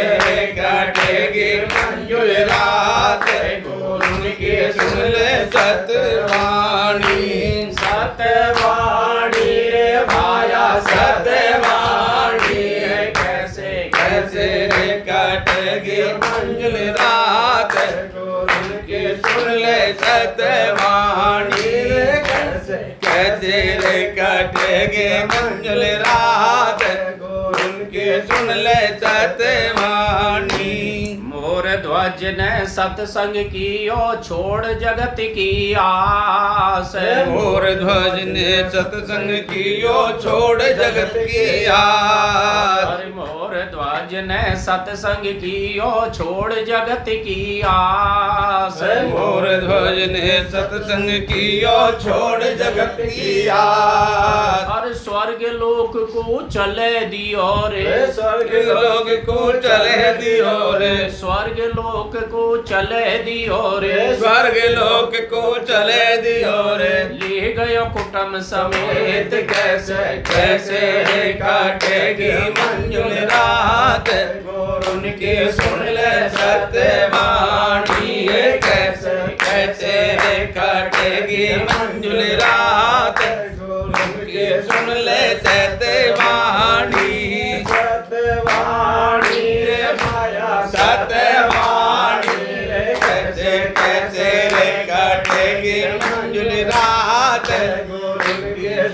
कटेगी मंजुल रात गुरु की सुन ले सतवाणी सतवाणी रे भाया सतवाणी कैसे कैसे कटेगी मंजुल रात गुरु की सुन ले सतवाणी कैसे कैसे कटेगी मंजुल रात गुरु की सुन ले सतवाणी मोर ध्वज ने सत्संग की ओ छोड़ जगत की आस मोर ध्वज ने सत्संग की ओ छोड़ जगत की आस मोर भारद्वाज ने सत्संग कियो छोड़ जगत की आस। भारद्वाज ने सत्संग कियो छोड़ जगत की आस। और स्वर्ग लोक को चले दियो रे, स्वर्ग लोक को चले दियो रे, स्वर्ग लोक को चले दियो रे, स्वर्ग लोक को चले दियो रे। ले गयो कुटुंब समेत कैसे कैसे रे काटेगी मंजुल रात, उनकी सुन ले सत्यवाणी। कैसे कैसे रे काटेगी मंजुल रात, उनकी सुन ले सत्यवाणी। सत्यवाणी रे माया सत्यवाणी रे, कैसे कैसे रे काटेगी मंजुल रात,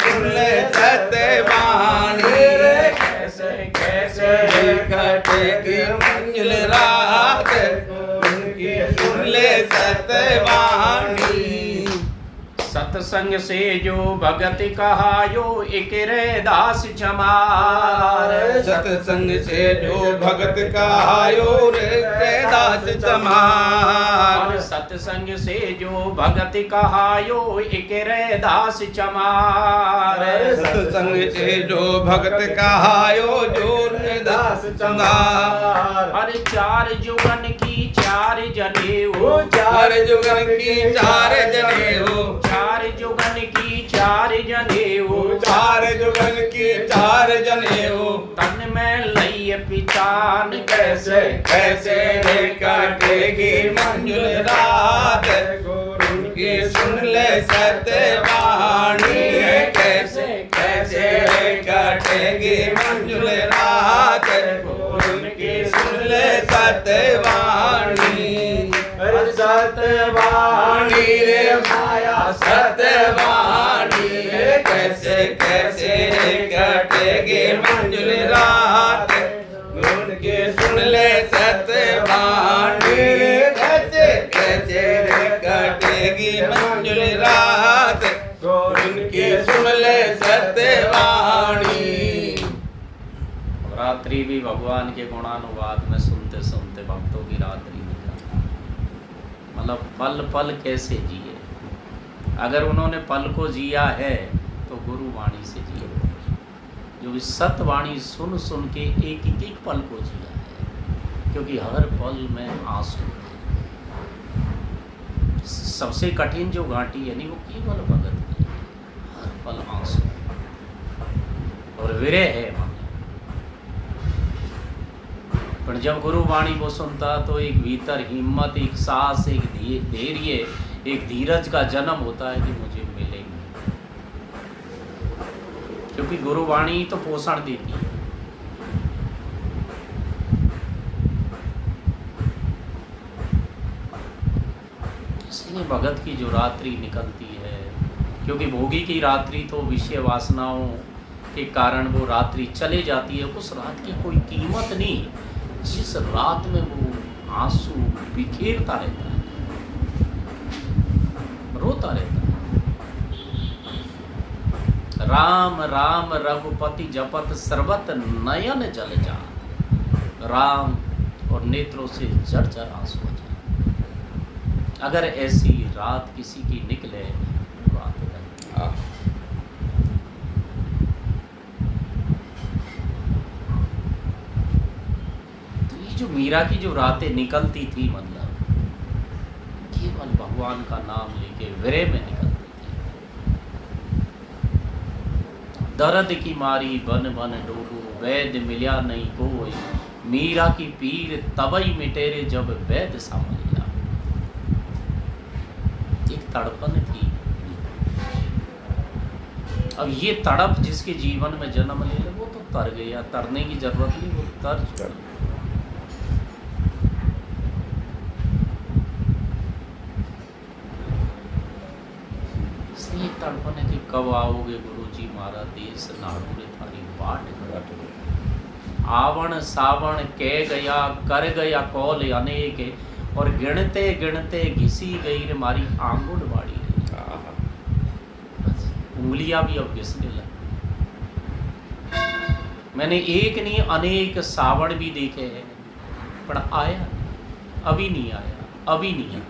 सुन ले सत्यवाणी रे। कैसे कैसे रे कटेगी मंजिल रात, उनकी सुन ले सत्यवाणी। सत्संग से जो भगत कहायो एक रे दास चमार। सत्संग से जो भगत कहायो रे दास चमार। सत्संग से जो भगत कहायो एक रे दास चमार। सत्संग से जो भगत कहायो जो रे दास चमार। अरे चार जुगन की चार जने हो, चार जुगन की चार जने हो, चार जुगन की चार जने हो, चार जुगन की चार जने हो। तन में लई पिचान कैसे कैसे रे काटेगी मंजुल रात, उनकी सुन ले सत्यवाणी। कैसे कैसे रे काटेगी मंजुल रात, उनकी सुन ले सत्यवाणी। सत्यवाणी रे माया सत्यवाणी, कैसे कैसे रे काटेगी मंजुल रात, उनकी सुन ले सत्यवाणी। कैसे कैसे रे काटेगी मंजुल रात, उनकी सुन ले सत्यवाणी। रात्रि भी भगवान के गुणानुवाद में सुनते सुनते भक्तों की रात्रि निकल, मतलब पल पल कैसे जिए। अगर उन्होंने पल को जिया है तो गुरु वाणी से जिए, जो इस सतवाणी सुन सुन के एक एक पल को जिया है, क्योंकि हर पल में आंसू है। सबसे कठिन जो घाटी है नहीं, वो केवल भगत की, हर पल आंसू और विरह है मन। पर जब गुरु वाणी को सुनता तो एक भीतर हिम्मत, एक साहस, एक धैर्य, एक धीरज का जन्म होता है कि मुझे मिलेंगे, क्योंकि गुरु वाणी तो पोषण देती है। इसलिए भगत की जो रात्रि निकलती है, क्योंकि भोगी की रात्रि तो विषय वासनाओं के कारण वो रात्रि चले जाती है, उस रात की कोई कीमत नहीं जिस रात में वो आंसू बिखेरता रहता है, रोता रहता है। राम राम रघुपति जपत सर्वत नयन जल जा, राम और नेत्रों से जर्जर आंसू हो जाए। अगर ऐसी रात किसी की निकले तो रात है। जो मीरा की जो रातें निकलती थी, मतलब केवल भगवान का नाम लेके विरह में निकलती थी। दर्द की मारी बन बन डोलू, वैद्य मिला नहीं कोई, मीरा की पीर तबई मिटेरे जब वैद्य सामने लिया। एक तड़पन थी। अब ये तड़प जिसके जीवन में जन्म ले वो तो तर गया, तरने की जरूरत नहीं, वो तर चुका। तड़पन है कि कब आओगे गुरुजी मारा देश नाड़ूरे थारी बाट। आवण सावण कह गया कर गया कौल अनेक, और गिनते गिनते घिसी गई रे मारी आंगुड़ बाड़ी। उंगलियां भी अब घिसने लगी। मैंने एक नहीं अनेक सावण भी देखे हैं, पर आया अभी नहीं आया, अभी नहीं आया।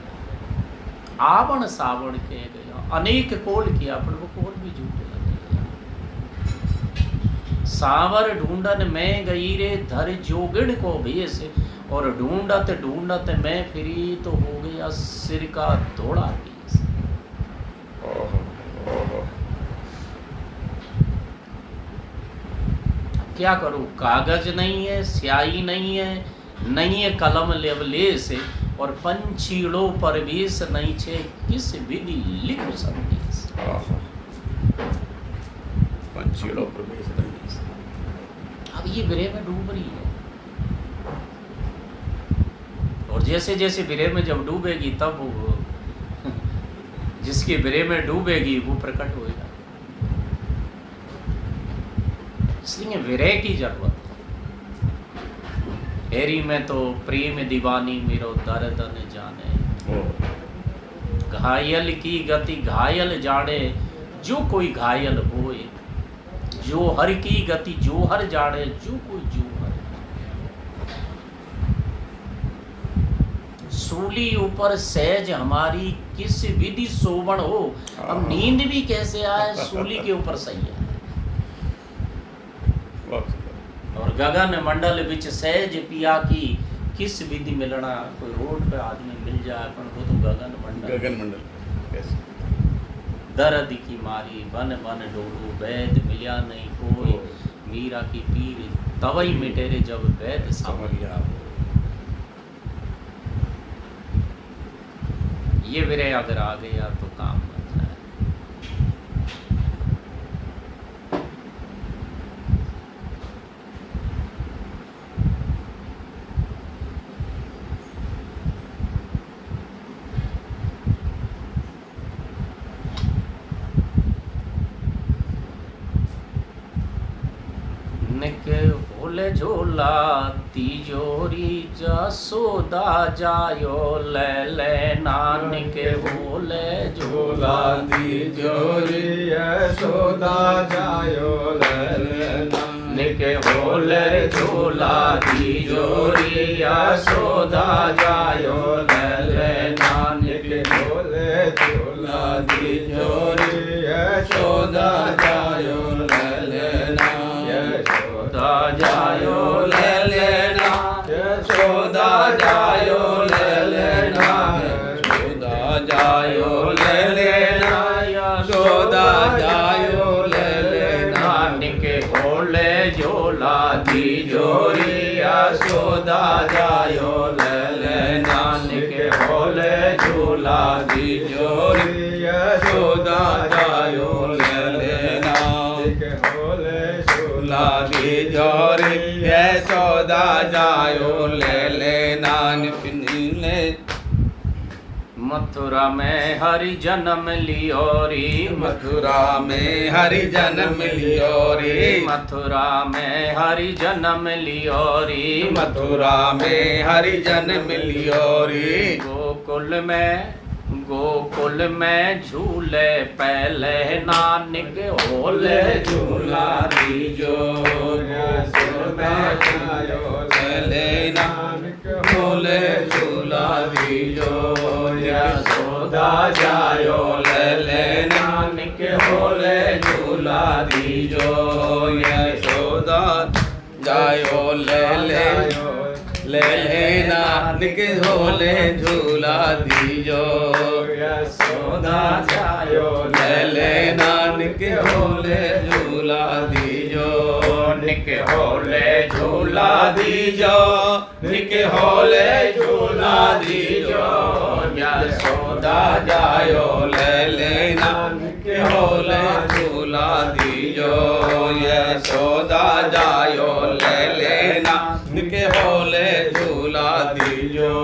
आवण सावण कह गया, अनेक कोल किया पर वो कोल भी झूठे लगे। सावर ढूंढन में गई रे धर जोगिन को भेस, और ढूंढत ढूंढत मैं फिरी तो हो गया सिर का थोड़ा केस। क्या करूं, कागज नहीं है, स्याही नहीं है, नहीं है कलम लेवलेस, और पंछीड़ों पर वेश नहीं छे, किस विधि लिखो संदेश। पंछीड़ों पर वेश नहीं। अब ये विरह में डूब रही है, और जैसे जैसे विरह में जब डूबेगी तब वो जिसकी विरह में डूबेगी वो प्रकट होएगा। इसलिए विरह की जरूरत है। हेरी में तो प्रेम दीवानी मेरो दर्द न जाने, घायल की गति घायल जाने, जो कोई घायल होए, जो हर की गति जो हर जाने, जो कोई जो हर। सूली ऊपर सहज हमारी किस विधि सोवण हो। अब नींद भी कैसे आए, सूली के ऊपर सही है। और गगन मंडल विच सहज पिया की किस विधि मिलना। कोई रोड पे आदमी मिल जाए अपन को तो गगन मंडल कैसे दर्द की मारी बन बन डोलू, वैद मिलिया नहीं कोई, मीरा की पीर तवई मिटेरे जब वैद समरिया। ये विरह अगर आ गया तो काम बन जाए। निके होले झोला तिजोरी जसोदा जायो ले ले, नानक होले झोला तिजोरी यशोदा जायो ले ले, नानक होले झोला तिजोरी यशोदा जायो ले ले, नानक होले झोला तिजोरी यशोदा जायो ले लेना, यशोदा जायो ले लेना, यशोदा जायो ले लेना, यशोदा जायो ले लेना, यशोदा जायो ले लेना, नानक होले झोला तिजोरी यशोदा जायो ले लेना, नानक होले झोला तिजोरी यशोदा जायो ले लेना, होले झोला तिजोरी यशोदा जायो ले लेना। निपले मथुरा में हरि जन्म लियो रे, मथुरा में हरि जन्म लियो रे, मथुरा में हरि जन्म लियो रे, मथुरा में हरि जन्म लियो रे, गोकुल में झूले पहले, नानक होले झूला दीजो, यशोदा जायो ले लेना, होले झूला दीजो, यशोदा जायो ले लेना, नानक होले झूला दीजो, यशोदा जायो ले लेना, निक होले झूला दीजो, यशोदा जायो ले लेना, निक होले झूला दीजो, निक होले झूला दीजो, निक होले झूला दीजो, यशोदा जायो ले लेना, निक होले झूला दीजो, यशोदा जायो ले लेना, निक होले झूला दीजो।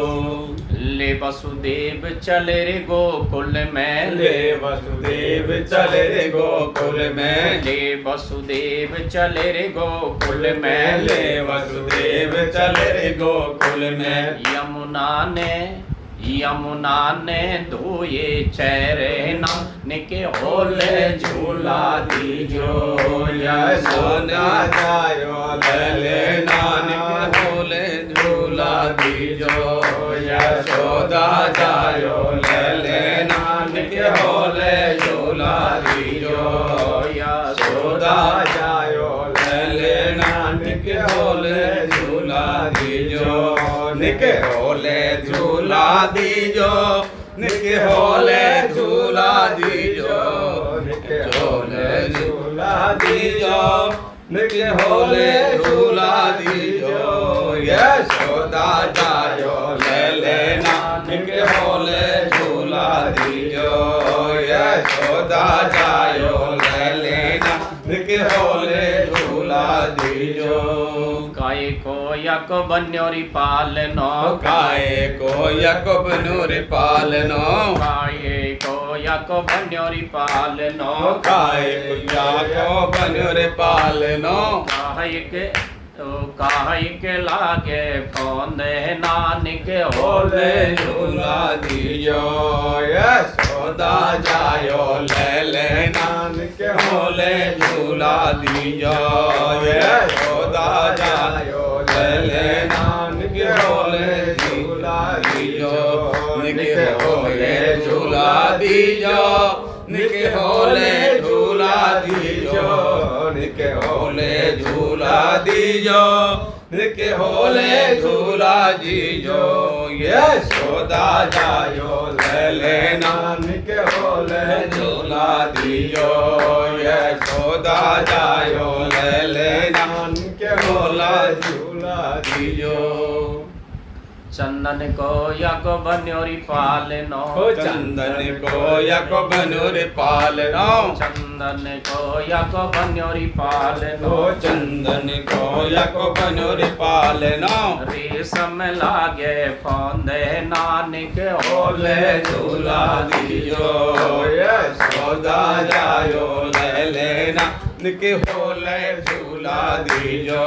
ले वसुदेव चले रे गोकुल में, ले वसुदेव चले रे गोकुल में, ले वसुदेव चले रे गोकुल में, ले वसुदेव चले रे गोकुल में, यमुना ने धोए चेहरे, नानक होले झूला दीजो, यशोदा जायो निके होले झूला दीजो निके होले झूला दीजो निके होले झूला दीजो निके होले झूला दीजो निके होले झूला दीजो यशोदा जायो ले लेना निके होले झूला दीजो यशोदा जायो ले लेना निके होले झूला दीजो काय को यक बन्योरी पालनो काय को यक बन्योरी पालनो काय को यक बन्योरी पालनो काय को यक बन्योरी पालनो काहे के लागे पौंदे नानक होले झूला दीजो यशोदा जायो ले लेना निके होले झूला दीजो यशोदा जायो ले लेना निके होले झूला दीजो निके होले झूला दीजो निके होले झूला दीजो निके होले झूला दीजो निके होले झूला दीजो यशोदा जायो ले लेना निके होले झूला दीजो यशोदा जायो ले लेना निके होले झूला दीजो चंदन को यक बन्योरी पालनो चंदन को यक बन्योरी पालनो चंदन को यक बन्योरी पालनो चंदन को यक बन्योरी पालनो रेशम लागे पौंदे नानक होले झूला दीजो यशोदा जायो ले लेना निके होले झूला दीजो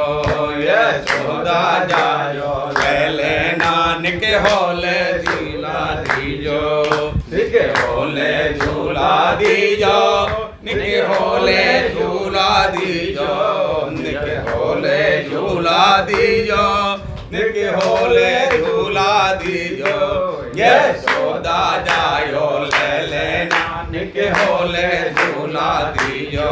यशोदा जायो ले लेना निके होले झूला दीजो निके होले झूला दीजो निके होले झूला दीजो निके होले झूला दीजो निके होले झूला दीजो यशोदा जायो ले लेना निके होले झूला दीजो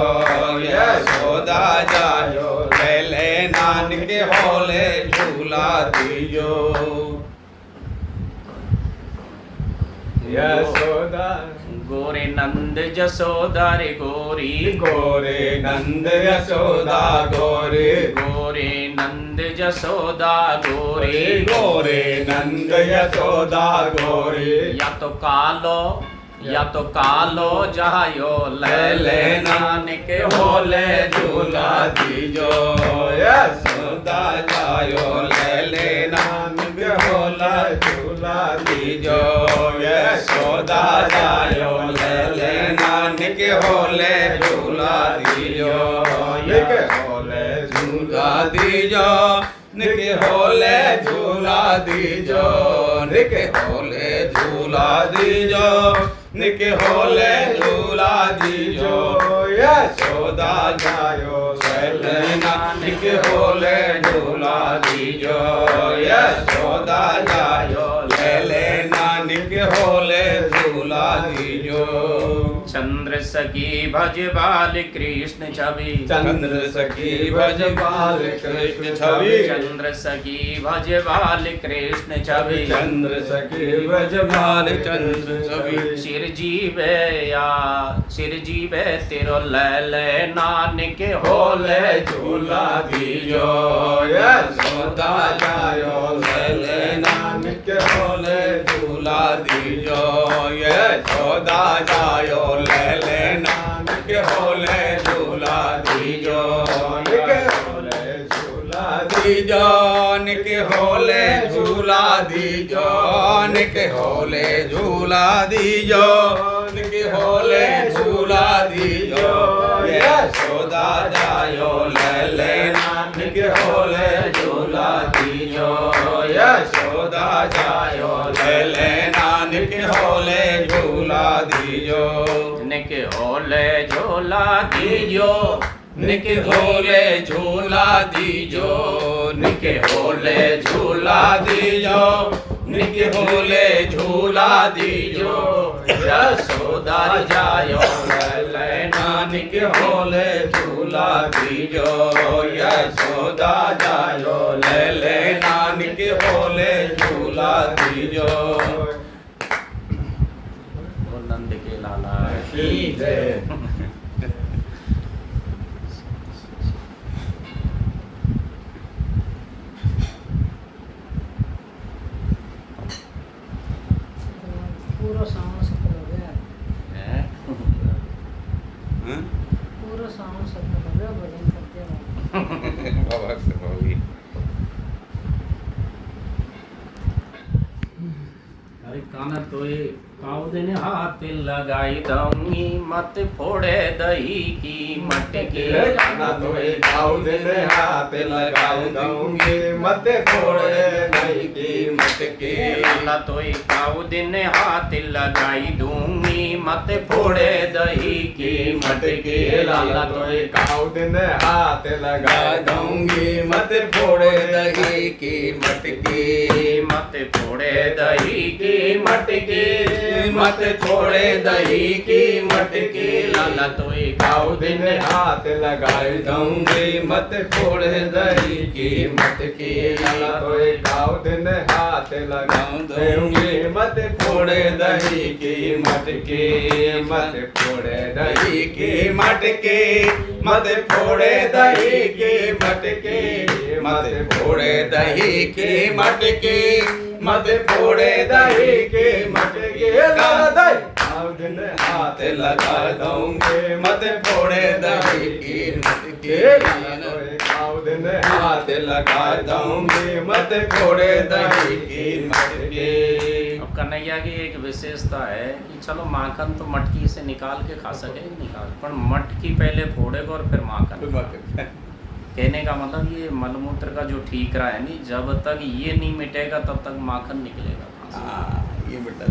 यशोदा जायो ले लेना निके होले झूला दीजो यशोदा गोरे नंद जसोदा रे गोरी गोरे नंद यशोदा गोरी गोरे नंद जसोदा गोरी गोरे नंद यशोदा गोरी या तो कालो जायो ले लेना निके होले झूला दीजो यशोदा जायो ले लेना निके होले झूला दीजो यशोदा जायो ले लेना निके होले झूला दीजो निके होले झूला दीजो निके होले झूला दीजो निके होले झूला दीजो निके होले झूला दीजो यशोदा जायो ले लेना निके होले झूला दीजो यशोदा जायो ले लेना निके होले झूला दीजो चंद्र सखी भज बाल कृष्ण छवि चंद्र सखी भज बाल कृष्ण छवि चंद्र सखी भज बाल कृष्ण छवि चंद्र सखी भज बाल चंद्र छवि सिर जीवे तेरो ले ले नानक होले झूला दीजो यशोदा जायो ले लेना निके होले झूला दीजो यशोदा जायो ले लेना निके होले झूला दीजो निके होले झूला दीजो निके होले झूला दीजो निके होले झूला दीजो निके होले झूला दीजो यशोदा जायो ले लेना निके होले झूला दीजो यशोदा जायो ले लेना निके होले झूला दीजो निके होले झूला दीजो निके होले झूला दीजो निके होले झूला दीजो निक होले झूला दीजो यशोदा जायो लैला निक होले झूला दीजो यशोदा जायो लैला निक होले झूला दीजो। वो नंद के लाला की जय। पूरा सावन सफल हो गया, हैं? पूरा सावन सफल हो गया भजन करते हैं। बाबा से होगी। अरे काना तो ये काऊ देने हाथ लगाई दूंगी मत फोड़े दही की मटकी। काना तो एक खाऊ देने हाथ लगाई दूंगी मत फोड़े दही की मटकी। लाला तो एक काऊ देने हाथ लगाई दूंगी मत फोड़े दही की मटकी। लाला तो एक खाऊ देने हाथ लगा दूंगी मत फोड़े दही की मटकी। मत फोड़े दही की मटकी मत फोड़े दही की मटकी। लाला तो एक खाऊ दिन हाथ लगाई दूंगी मत फोड़े दही की मटकी। लाला तो एक खाऊ दिन हाथ लगा दूंगी मत फोड़े दही की मटकी। मत फोड़े दही की मटकी मत फोड़े दही की मटकी। मत फोड़े दही की मटकी मत फोड़े दही की मटकी। लाला दही खाऊ दिन हाथ लगा दूंगे मत फोड़े दही की मटकी। खाऊ दिन हाथ लगा दूंगे मत फोड़े दही की मटकी। अब कन्हैया की एक विशेषता है कि चलो माखन तो मटकी से निकाल के खा सके निकाल, पर मटकी पहले फोड़ेगा और फिर माखन। कहने का मतलब ये मलमूत्र का जो ठीकरा है नहीं, जब तक ये नहीं मिटेगा तब तक माखन निकलेगा कहाँ से? ये बेटा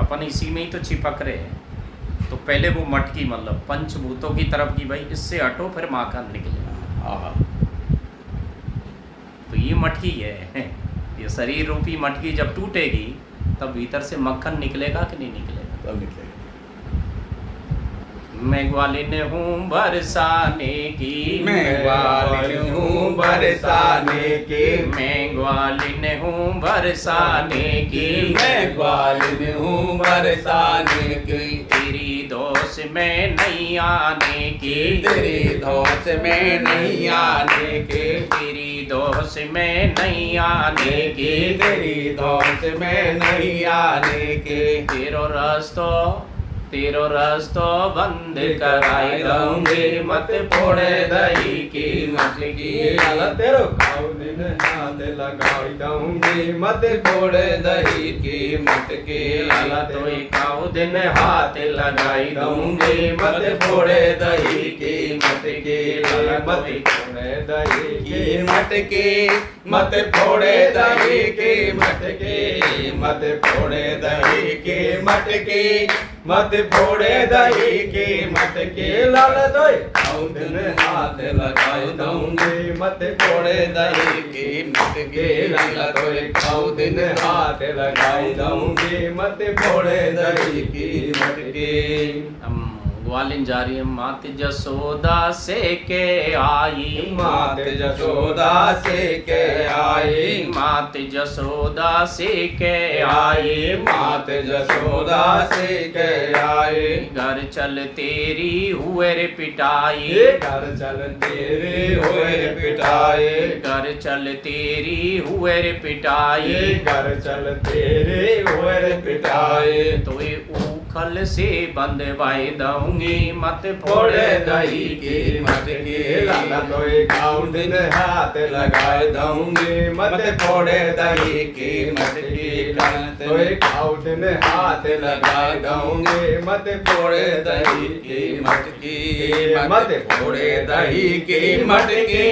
अपन इसी में ही तो चिपक रहे हैं। तो पहले वो मटकी मतलब पंचभूतों की तरफ की भाई इससे हटो फिर माखन निकलेगा। तो ये मटकी है ये शरीर रूपी मटकी जब टूटेगी तब भीतर से मक्खन निकलेगा कि नहीं निकलेगा? तब निकलेगा। मैं ग्वालिन हूँ बरसाने की, मैं ग्वालिन हूँ बरसाने की। मैं ग्वालिन हूँ बरसाने की। मैं ग्वालिन हूँ बरसाने की। तेरी दोष में नहीं आने की। तेरी दोष में नहीं आने की। तेरी दोष में नहीं आने की। तेरी दोष में नहीं आने की। तेरो रस्तो बंद कराई दूंगी मत फोड़े दही की मटकी। लाला तेरो खाऊ दिन हाथ लगाई दूंगी मत फोड़े दही की मटकी। लाला तो काऊ दिन हाथ लगाई दूंगी मत फोड़े दही की मटकी। लाला मत फोड़े दही की मटकी मत फोड़े दही की मटकी। मत फोड़े दही की मटकी मत फोड़े दही की मटकी। लाला तो खाऊ दिन हाथ लगाई दूंगी मत फोड़े दही की मटकी। लाला तो खाऊ दिन हाथ लगाई दूंगी मत फोड़े दही की मटकी। हम ग्वालिन जा रही है। मात जसोदा से के आई, मात जसोदा से के आई। मात जसोदा से के आई। मात जसोदा से के आई। घर चल तेरी हुए रे पिटाई। घर चल तेरी हुए पिटाई। घर चल तेरी हुए रे पिटाई। घर चल तेरी हुए पिटाई। तो उखल से बंधवाई दूंगी मत फोड़े दही की मटकी। लाला तो खाऊ दिन हाथ लगाए दूंगी मत फोड़े दही की मटकी। तो खाऊ दिन हाथ लगाए दूंगी मत फोड़े दही की मटकी। मत फोड़े दही की मटकी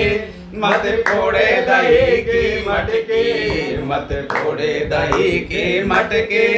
मत फोड़े दही की मटकी। मत फोड़े दही की मटकी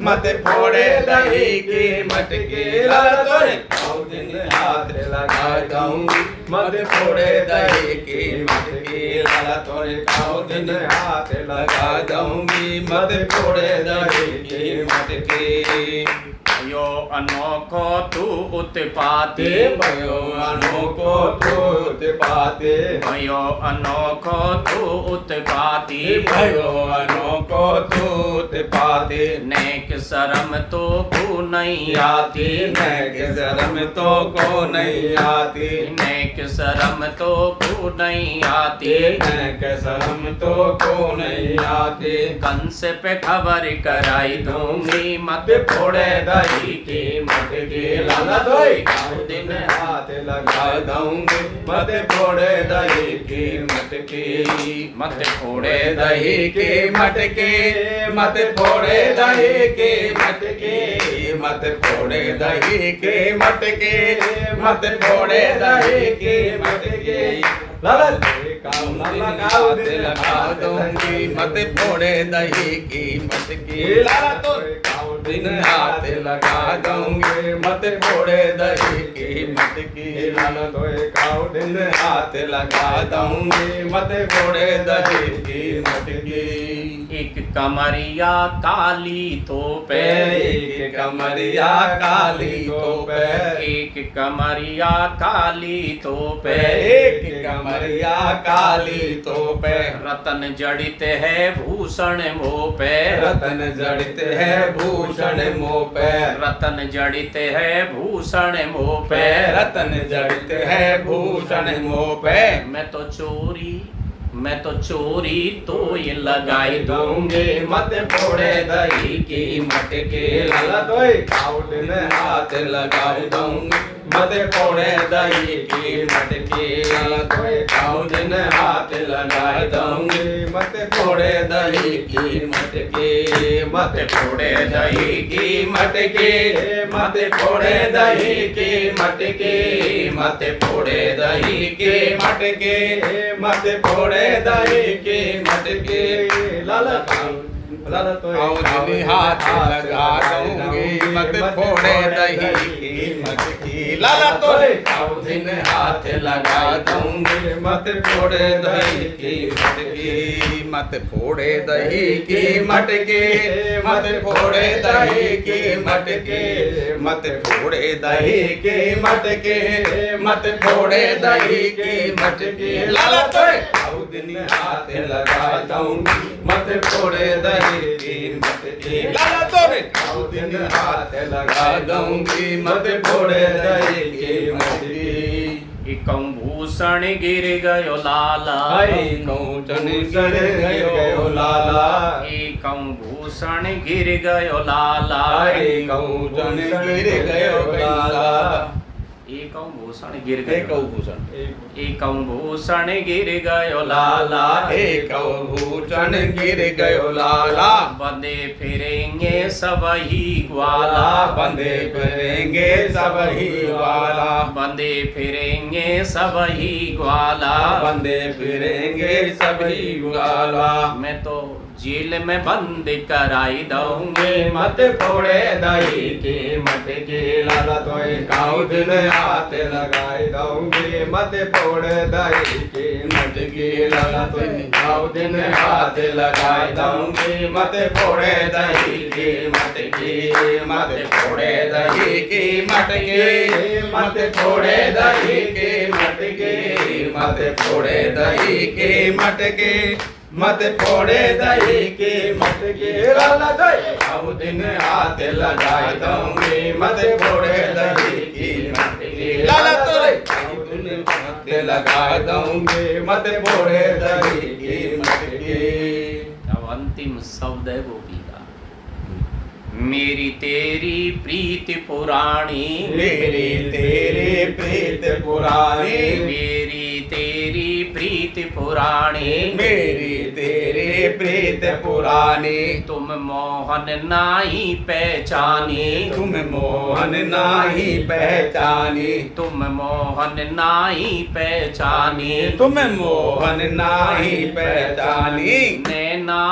मत फोड़े दही की मटकी। लाला तोरे खाऊ दिन हाथ लगा दूंगी मत फोड़े दही की मटकी। लाला लाला तोरे काऊ दिन हाथ लगा दूंगी मत फोड़े दही की मटकी भयो अनोखो तू उत्पाती भयो अनोखो तू उत्पाती भयो अनोखो तू उत्पाती भयो अनोखो तू उत्पाती नेक शर्म तो को नहीं आती नेक शर्म तो को नहीं आती नेक शर्म तो को नहीं आती नेक शर्म तो को नहीं आती कंस पे खबर कराई दूंगी मत फोड़े दही की मटकी लाला धोई काऊ दिन हाथ लगा दूंगी मत फोड़े दही की मटकी मत फोड़े दही की मटकी मत फोड़े दही की मटकी मत फोड़े दही की मटकी मत फोड़े दही की मटकी लाला काऊ दिन लगा दूंगी मत फोड़े दही की मटकी लाला तो काऊ दिन हाथ लगा दूंगी मत फोड़े दही की मटकी लाला तो काऊ दिन हाथ लगा दूंगी मत फोड़े दही की मटकी एक कमरिया काली तो पे एक कमरिया काली तो पे एक कमरिया काली तो पे एक कमरिया काली तो पे रतन जड़ित है भूषण मोह पे रतन जड़ित है भूषण मोह पे रतन जड़ित है भूषण मोह पे रतन जड़ित है भूषण मोह पे मैं तो चोरी तो ये लगाई दूंगी मत फोड़े दही की मटकी लाला दोई काऊ दिन हाथ लगा दूंगी मत फोड़े दही की मटकी लाला दोई काऊ दिन हाथ लगा दूंगी मत फोड़े दही की मटकी मत फोड़े दही की मटकी मत फोड़े दही की मटकी मत फोड़े दही की मटकी मत फोड़े दही की मटकी लाला लाला तो दिन हाथ लगा दूंगी मत फोड़े दही की मटकी लाला तो दिन हाथ लगा दूंगी मत फोड़े दही की मटकी मत फोड़े दही की मटकी मत फोड़े दही की मटकी मत फोड़े दही की मटकी मत फोड़े दही की मटकी लाला तो दिन हाथ लगा दूंगी मत फोड़े दही की मटकी लाला तो दिन हाथ लगा दूंगी मत फोड़े दही की मटकी एकम भूषण गिर गयो लाला कौचन गिर गयो लाला एकम भूषण गिर गयो लाला कौचन गिर गयो लाला एकम भूषण गिर गयो भूषण एकम भूषण गिर गयो लाला एक भूषण गिर गयो लाला बंदे फिरेंगे सब ही ग्वाला बंदे फिरेंगे सब ही वाला बंदे फिरेंगे सब ही ग्वाला बंदे फिरेंगे सब ही वाला मैं तो जेल में बंद कराई दूंगी मत फोड़े दही की मटकी लाला तो काऊ दिन हाथ लगाई दूंगी मत फोड़े दही की मटकी लाला तो काऊ दिन हाथ लगाई दूंगी मत फोड़े दही की मटकी मत फोड़े दही की मटकी मत फोड़े दही की मटकी मत फोड़े दही की मटकी मत फोड़े दही की मटकी लाला दही काऊ दिन हाथ लगाई दूंगी मत फोड़े दही की मटकी लाला तो काऊ दिन हाथ लगा दूंगी मत फोड़े दही की मटकी अब अंतिम शब्द है गोपी का मेरी तेरी प्रीति पुरानी मेरी तेरी प्रीत पुरानी मेरी तेरी प्रीति पुरानी मेरी तेरी प्रीत पुरानी तुम मोहन नाही पहचानी तुम मोहन नाही पहचानी तुम मोहन नाही पहचानी तुम मोहन नाही पहचानी नैना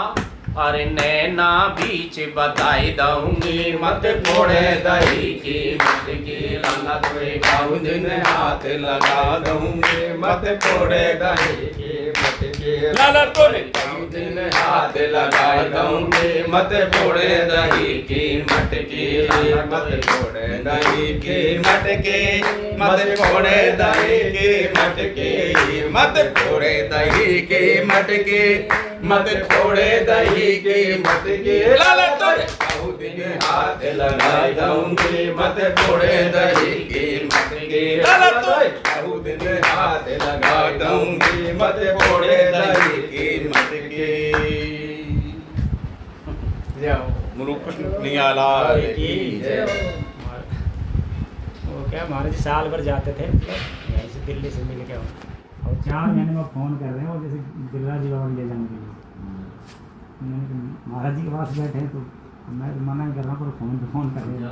अरे नैना बीच बताई दूंगी मत फोड़े दही की मटकी लाला तो काऊ दिन हाथ लगा दूंगी मत फोड़े दही की मटकी लाला तोरे कई दिन हाथ लगाए दूंगी मत फोड़े दही की मटकी मत फोड़े दही की मटकी मत फोड़े दही की मटकी मत फोड़े दही की मटकी मत फोड़े दही की मटकी लाला तोरे कई दिन हाथ लगाए दूंगी मत फोड़े दही की मटकी लाला तोरे कई दिन हाथ लगा दूंगी मत फोड़े दही की मटकी मुरुख नियाला की जय। वो क्या महाराज जी साल भर जाते थे यहीं से दिल्ली से मिल के और 4 महीने में फ़ोन कर रहे हैं और जैसे दिलराज जी बाबा ले जाने के लिए मैंने कहा, महाराज जी के पास बैठे हैं तो मैं तो मना कर रहा हूँ पर फ़ोन कर रहे हैं।